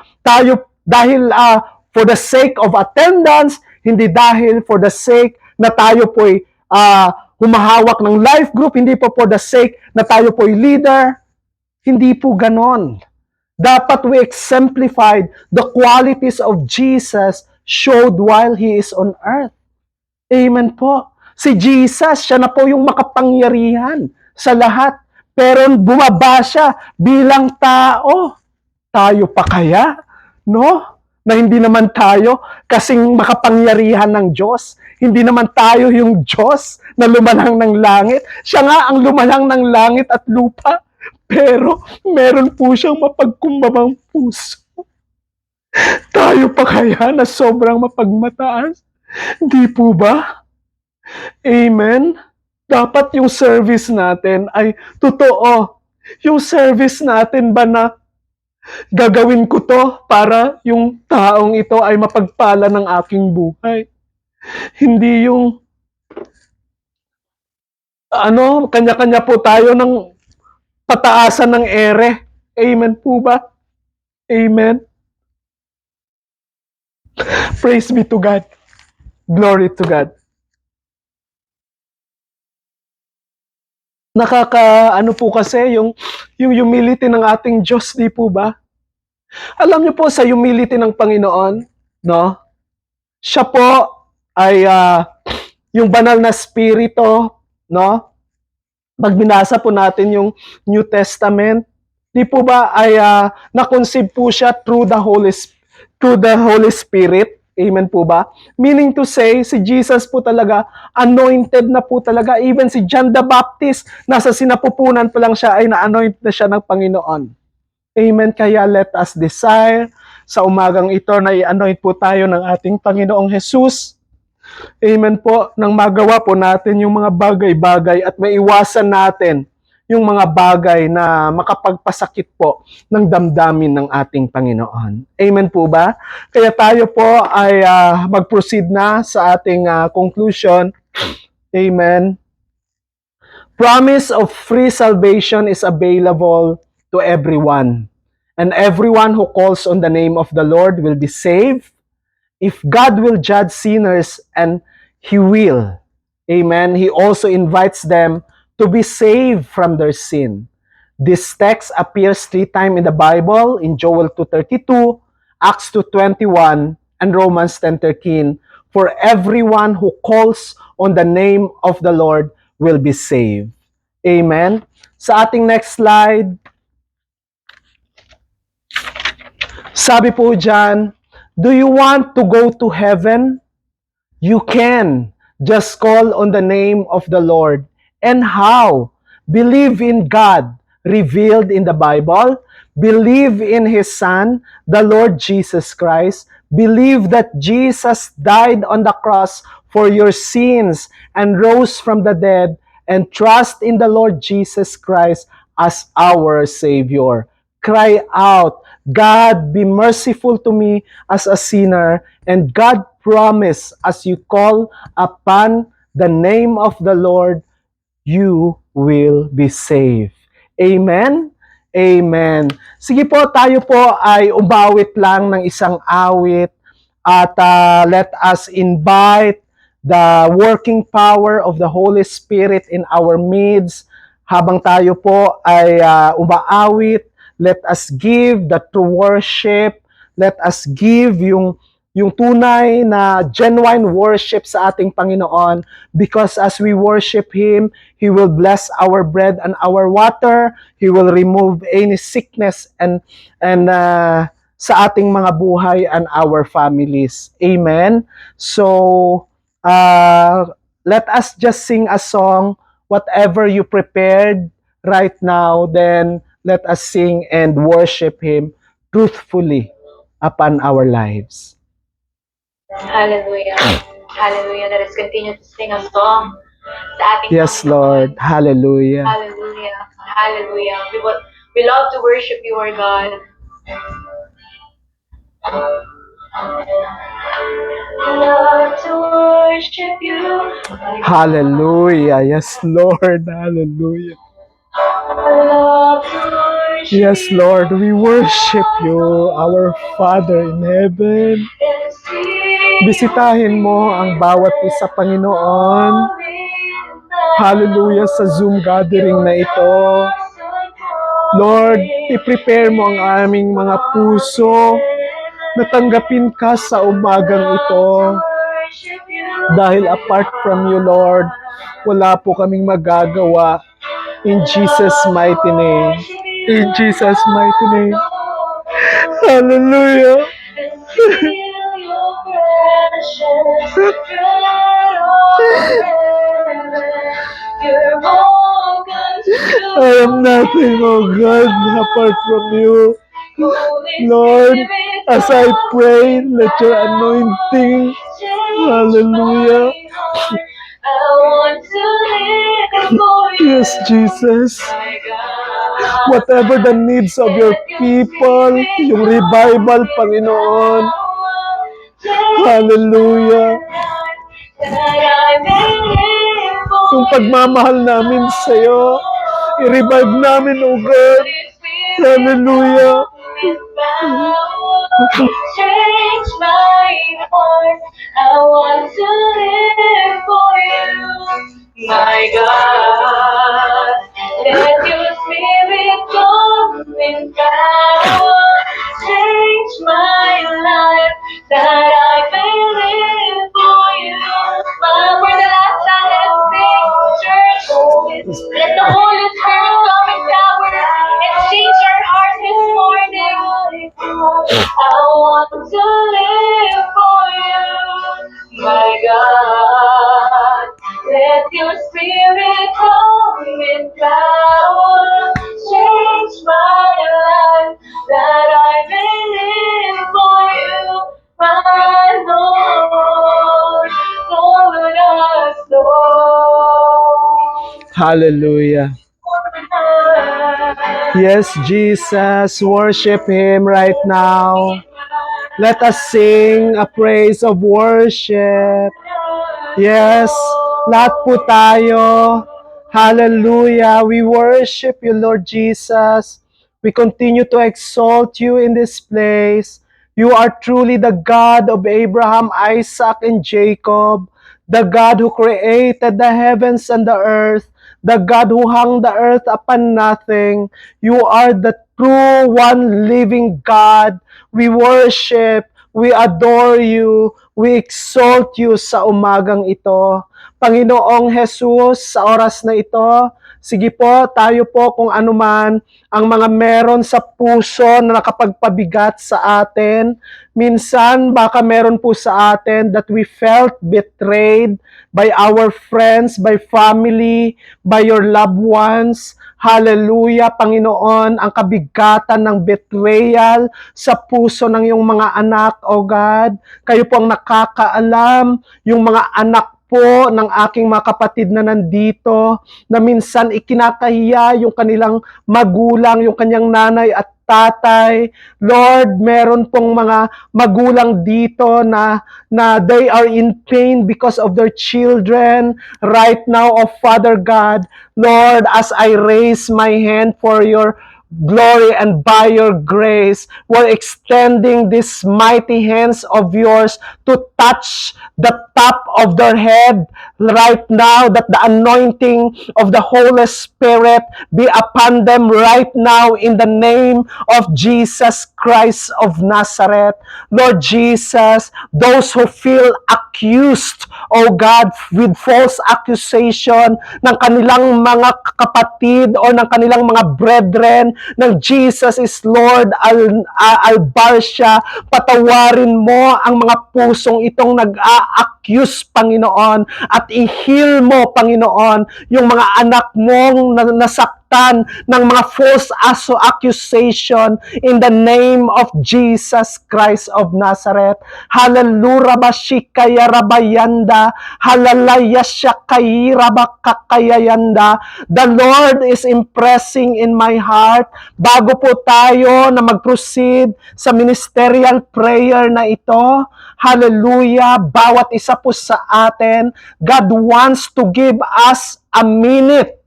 for the sake of attendance, hindi dahil for the sake na tayo po'y humahawak ng life group, hindi po for the sake na tayo po'y leader. Hindi po ganon. Dapat we exemplified the qualities of Jesus showed while He is on earth. Amen po. Si Jesus, siya na po yung makapangyarihan sa lahat. Pero bumaba siya bilang tao. Tayo pa kaya? No? Na hindi naman tayo kasing makapangyarihan ng Diyos. Hindi naman tayo yung Diyos na lumalang ng langit. Siya nga ang lumalang ng langit at lupa. Pero meron po siyang mapagkumbabang puso. Tayo pa kaya na sobrang mapagmataas? Di po ba? Amen? Dapat yung service natin ay totoo. Yung service natin ba na gagawin ko to para yung taong ito ay mapagpala ng aking buhay? Hindi yung kanya-kanya po tayo ng pataasan ng ere. Amen po ba? Amen? Praise be to God. Glory to God. Ano po kasi yung humility ng ating Diyos, di po ba? Alam niyo po sa humility ng Panginoon, no? Siya po ay yung banal na spirito, no? Pag binasa po natin yung New Testament, di po ba ay na-conceive po siya through the Holy Spirit. Amen po ba? Meaning to say, si Jesus po talaga, anointed na po talaga. Even si John the Baptist, nasa sinapupunan pa lang siya, ay na-anoint na siya ng Panginoon. Amen. Kaya let us desire sa umagang ito na i-anoint po tayo ng ating Panginoong Jesus. Amen po, nang magawa po natin yung mga bagay-bagay at maiwasan natin yung mga bagay na makapagpasakit po ng damdamin ng ating Panginoon. Amen po ba? Kaya tayo po ay mag-proceed na sa ating conclusion. Amen. Promise of free salvation is available to everyone. And everyone who calls on the name of the Lord will be saved. If God will judge sinners, and He will, amen, He also invites them to be saved from their sin. This text appears 3 times in the Bible, in Joel 2:32, Acts 2:21, and Romans 10:13. For everyone who calls on the name of the Lord will be saved. Amen. Sa ating next slide, sabi po dyan, do you want to go to heaven? You can. Just call on the name of the Lord. And how? Believe in God, revealed in the Bible. Believe in His Son, the Lord Jesus Christ. Believe that Jesus died on the cross for your sins and rose from the dead. And trust in the Lord Jesus Christ as our Savior. Cry out, God, be merciful to me as a sinner, and God promise as you call upon the name of the Lord, you will be saved. Amen? Amen. Sige po, tayo po ay umawit lang ng isang awit at let us invite the working power of the Holy Spirit in our midst. Habang tayo po ay umaawit, let us give the true worship. Let us give yung tunay na genuine worship sa ating Panginoon, because as we worship Him, He will bless our bread and our water. He will remove any sickness and sa ating mga buhay and our families. Amen. So, let us just sing a song, whatever you prepared right now, then let us sing and worship Him truthfully upon our lives. Hallelujah. Hallelujah. Let us continue to sing a song sa ating Yes, Panginoon. Lord. Hallelujah. Hallelujah. Hallelujah. We love to worship you, our God. Love to worship you. Hallelujah. Yes, Lord. Hallelujah. Love to worship Yes, you. Lord. We worship you, our Father in heaven. Bisitahin mo ang bawat isa, Panginoon. Hallelujah sa Zoom gathering na ito. Lord, i-prepare mo ang aming mga puso na tanggapin ka sa umagang ito. Dahil apart from you, Lord, wala po kaming magagawa. In Jesus' mighty name. In Jesus' mighty name. Hallelujah. I am nothing, oh God, apart from you. Lord, as I pray, let your anointing, hallelujah. Yes, Jesus. Whatever the needs of your people, yung revival, Panginoon. Hallelujah. Yung pagmamahal namin sa iyo, i-revive namin, O God. Hallelujah. with power. Change my heart. I want to live for you, my God. Let your spirit come in power. Change my life that I may live for you. For the last time, let's sing, church. Let the Holy Spirit come in power and change our hearts this morning. I want to live for you, my God. Let your spirit come in power. Change my life that I may live for you, my Lord. Lord us, Lord. Hallelujah. Yes, Jesus, worship Him right now. Let us sing a praise of worship. Yes, lahat po tayo. Hallelujah. We worship you, Lord Jesus. We continue to exalt you in this place. You are truly the God of Abraham, Isaac, and Jacob, the God who created the heavens and the earth, the God who hung the earth upon nothing. You are the true one living God. We worship, we adore you, we exalt you sa umagang ito. Panginoong Jesus, sa oras na ito, sige po, tayo po kung anuman ang mga meron sa puso na nakapagpabigat sa atin. Minsan, baka meron po sa atin that we felt betrayed by our friends, by family, by your loved ones. Hallelujah, Panginoon, ang kabigatan ng betrayal sa puso ng iyong mga anak, O God. Kayo po ang nakakaalam, yung mga anak po ng aking mga kapatid na nandito, na minsan ikinakahiya yung kanilang magulang, yung kanyang nanay at tatay. Lord, meron pong mga magulang dito na they are in pain because of their children right now, oh Father God. Lord, as I raise my hand for your glory and by your grace, we're extending these mighty hands of yours to touch the top of their head right now, that the anointing of the Holy Spirit be upon them right now in the name of Jesus Christ of Nazareth. Lord Jesus, those who feel accused, oh God, with false accusation ng kanilang mga kapatid o ng kanilang mga brethren, ng Jesus is Lord, Al-Barsha, patawarin mo ang mga pusong itong nag-a-accuse, Panginoon, at i-heal mo, Panginoon, yung mga anak mong nasaktan ng mga false accusation in the name of Jesus Christ of Nazareth. Hallelujah, bashikaya rabayanda, halalaya shakaya rabakakayayanda. The Lord is impressing in my heart, bago po tayo na mag-proceed sa ministerial prayer na ito, hallelujah, bawat isa po sa atin, God wants to give us a minute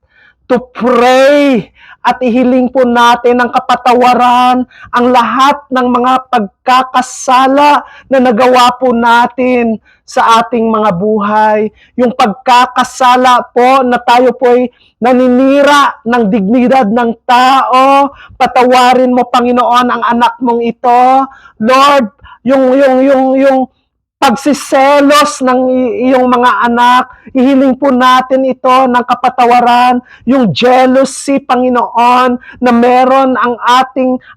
to pray at ihiling po natin ang kapatawaran, ang lahat ng mga pagkakasala na nagawa po natin sa ating mga buhay. Yung pagkakasala po na tayo po ay naninira ng dignidad ng tao, patawarin mo, Panginoon, ang anak mong ito. Lord, yung pagsiselos ng iyong mga anak, ihiling po natin ito ng kapatawaran, yung jealousy, Panginoon, na meron ang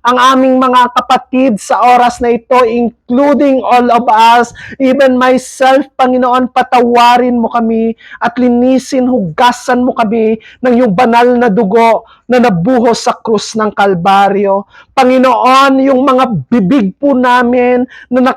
aming mga kapatid sa oras na ito, including all of us, even myself, Panginoon, patawarin mo kami at linisin, hugasan mo kami ng iyong banal na dugo na nabuhos sa krus ng Kalbaryo. Panginoon, yung mga bibig po namin na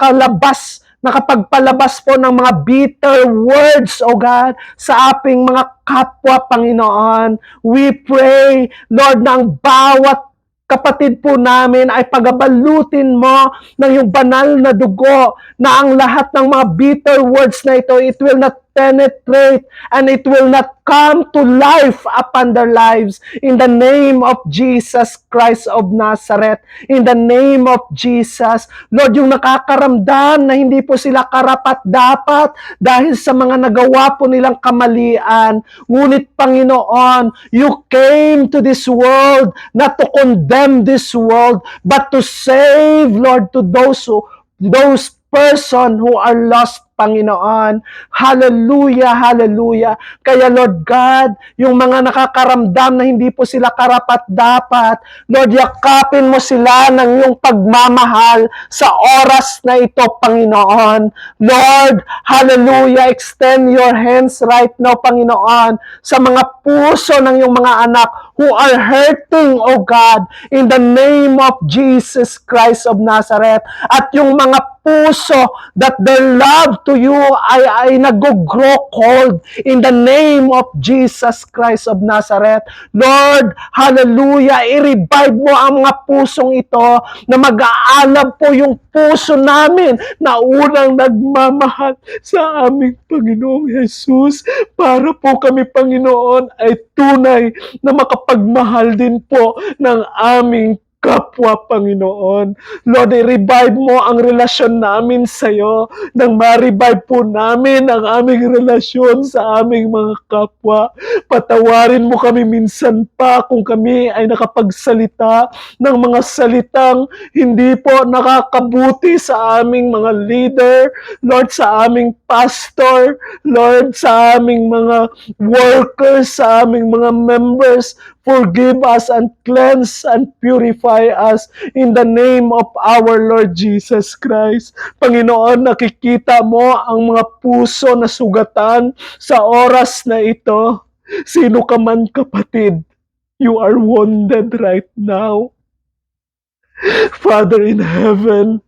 nakapagpalabas po ng mga bitter words, O God, sa aping mga kapwa, Panginoon. We pray, Lord, na ang bawat kapatid po namin ay pagabalutin mo ng iyong banal na dugo, na ang lahat ng mga bitter words na ito, it will not penetrate and it will not come to life upon their lives. In the name of Jesus Christ of Nazareth, in the name of Jesus, Lord, yung nakakaramdam na hindi po sila karapat-dapat dahil sa mga nagawa po nilang kamalian. Ngunit Panginoon, you came to this world not to condemn this world, but to save, Lord, to those person who are lost, Panginoon. Hallelujah, hallelujah. Kaya Lord God, yung mga nakakaramdam na hindi po sila karapat-dapat, Lord, yakapin mo sila ng iyong pagmamahal sa oras na ito, Panginoon. Lord, hallelujah, extend your hands right now, Panginoon, sa mga puso ng iyong mga anak who are hurting, O God, in the name of Jesus Christ of Nazareth. At yung mga puso that their love to you ay nag-grow cold in the name of Jesus Christ of Nazareth. Lord, hallelujah, i-revive mo ang mga pusong ito na mag-aalab po yung puso namin na unang nagmamahal sa aming Panginoong Jesus para po kami, Panginoon, ay tunay na makapagmahal din po ng aming kapwa, Panginoon. Lord, i-revive mo ang relasyon namin sa iyo nang ma-revive po namin ang aming relasyon sa aming mga kapwa. Patawarin mo kami minsan pa kung kami ay nakapagsalita ng mga salitang hindi po nakakabuti sa aming mga leader, Lord, sa aming pastor, Lord, sa aming mga workers, sa aming mga members. Forgive us and cleanse and purify us in the name of our Lord Jesus Christ. Panginoon, nakikita mo ang mga puso na sugatan sa oras na ito. Sino ka man, kapatid, you are wounded right now. Father in heaven,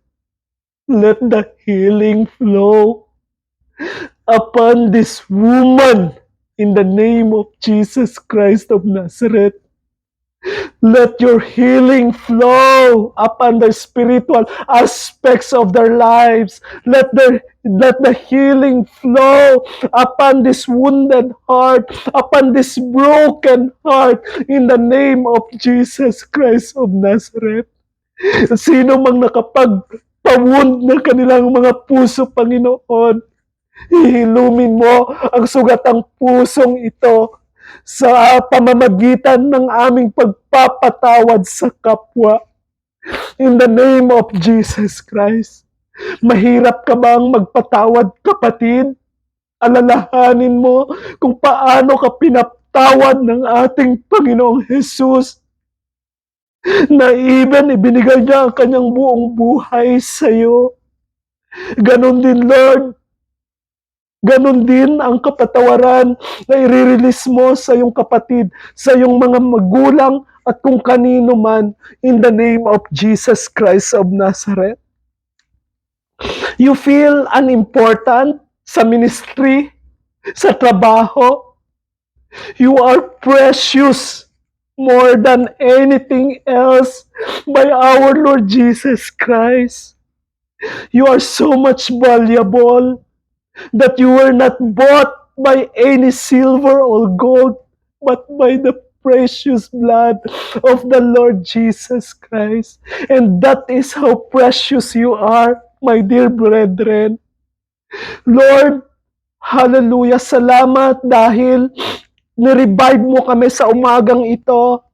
let the healing flow upon this woman in the name of Jesus Christ of Nazareth. Let your healing flow upon the spiritual aspects of their lives. Let the healing flow upon this wounded heart, upon this broken heart, in the name of Jesus Christ of Nazareth. Sino mang nakapagpawund ng kanilang mga puso, Panginoon, ihilumin mo ang sugatang pusong ito sa pamamagitan ng aming pagpapatawad sa kapwa. In the name of Jesus Christ. Mahirap ka bang magpatawad, kapatid? Alalahanin mo kung paano ka pinatawad ng ating Panginoong Jesus, na even ibinigay niya ang kanyang buong buhay sa iyo. Ganon din, Lord. Ganon din ang kapatawaran na i-release mo sa iyong kapatid, sa iyong mga magulang at kung kanino man, in the name of Jesus Christ of Nazareth. You feel unimportant sa ministry, sa trabaho. You are precious more than anything else by our Lord Jesus Christ. You are so much valuable that you were not bought by any silver or gold, but by the precious blood of the Lord Jesus Christ. And that is how precious you are, my dear brethren. Lord, hallelujah, salamat dahil nirevive mo kami sa umagang ito.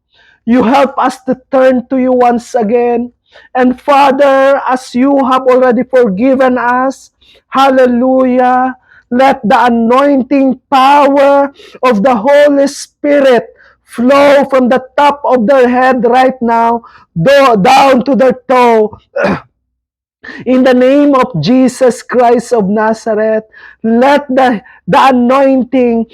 You help us to turn to you once again. And Father, as you have already forgiven us, hallelujah, let the anointing power of the Holy Spirit flow from the top of their head right now down to their toe. In the name of Jesus Christ of Nazareth, let the anointing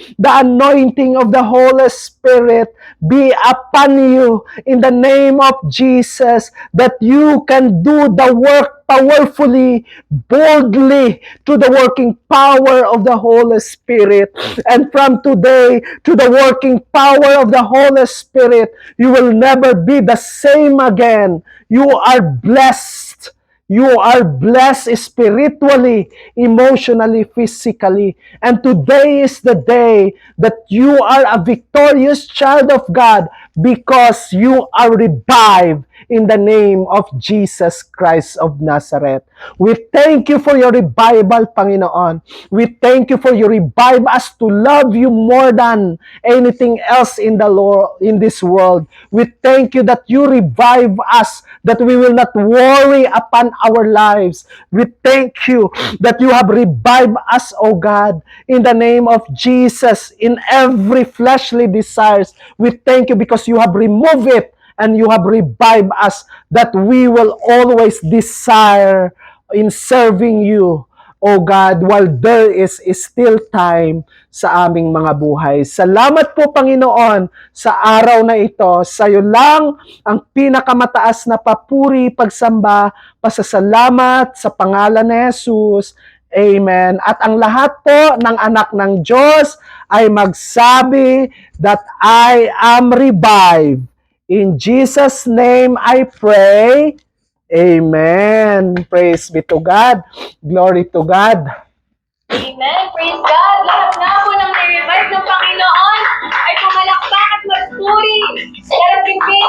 of the Holy Spirit be upon you in the name of Jesus, that you can do the work powerfully, boldly, to the working power of the Holy Spirit. And from today, to the working power of the Holy Spirit, you will never be the same again. You are blessed. You are blessed spiritually, emotionally, physically. And today is the day that you are a victorious child of God because you are revived in the name of Jesus Christ of Nazareth. We thank you for your revival, Panginoon. We thank you for you revive us to love you more than anything else in the Lord, in this world. We thank you that you revive us, that we will not worry upon our lives. We thank you that you have revived us, O God, in the name of Jesus, in every fleshly desires. We thank you because you have removed it and you have revived us, that we will always desire in serving you, O God, while there is still time sa aming mga buhay. Salamat po, Panginoon, sa araw na ito. Sa iyo lang ang pinakamataas na papuri, pagsamba, pasasalamat sa pangalan ni Jesus. Amen. At ang lahat po ng anak ng Diyos ay magsabi that I am revived. In Jesus' name I pray. Amen. Praise be to God. Glory to God. Amen. Praise God. Lahat na po ng revive ng Panginoon ay pumalakpak at magpuri. Let us continue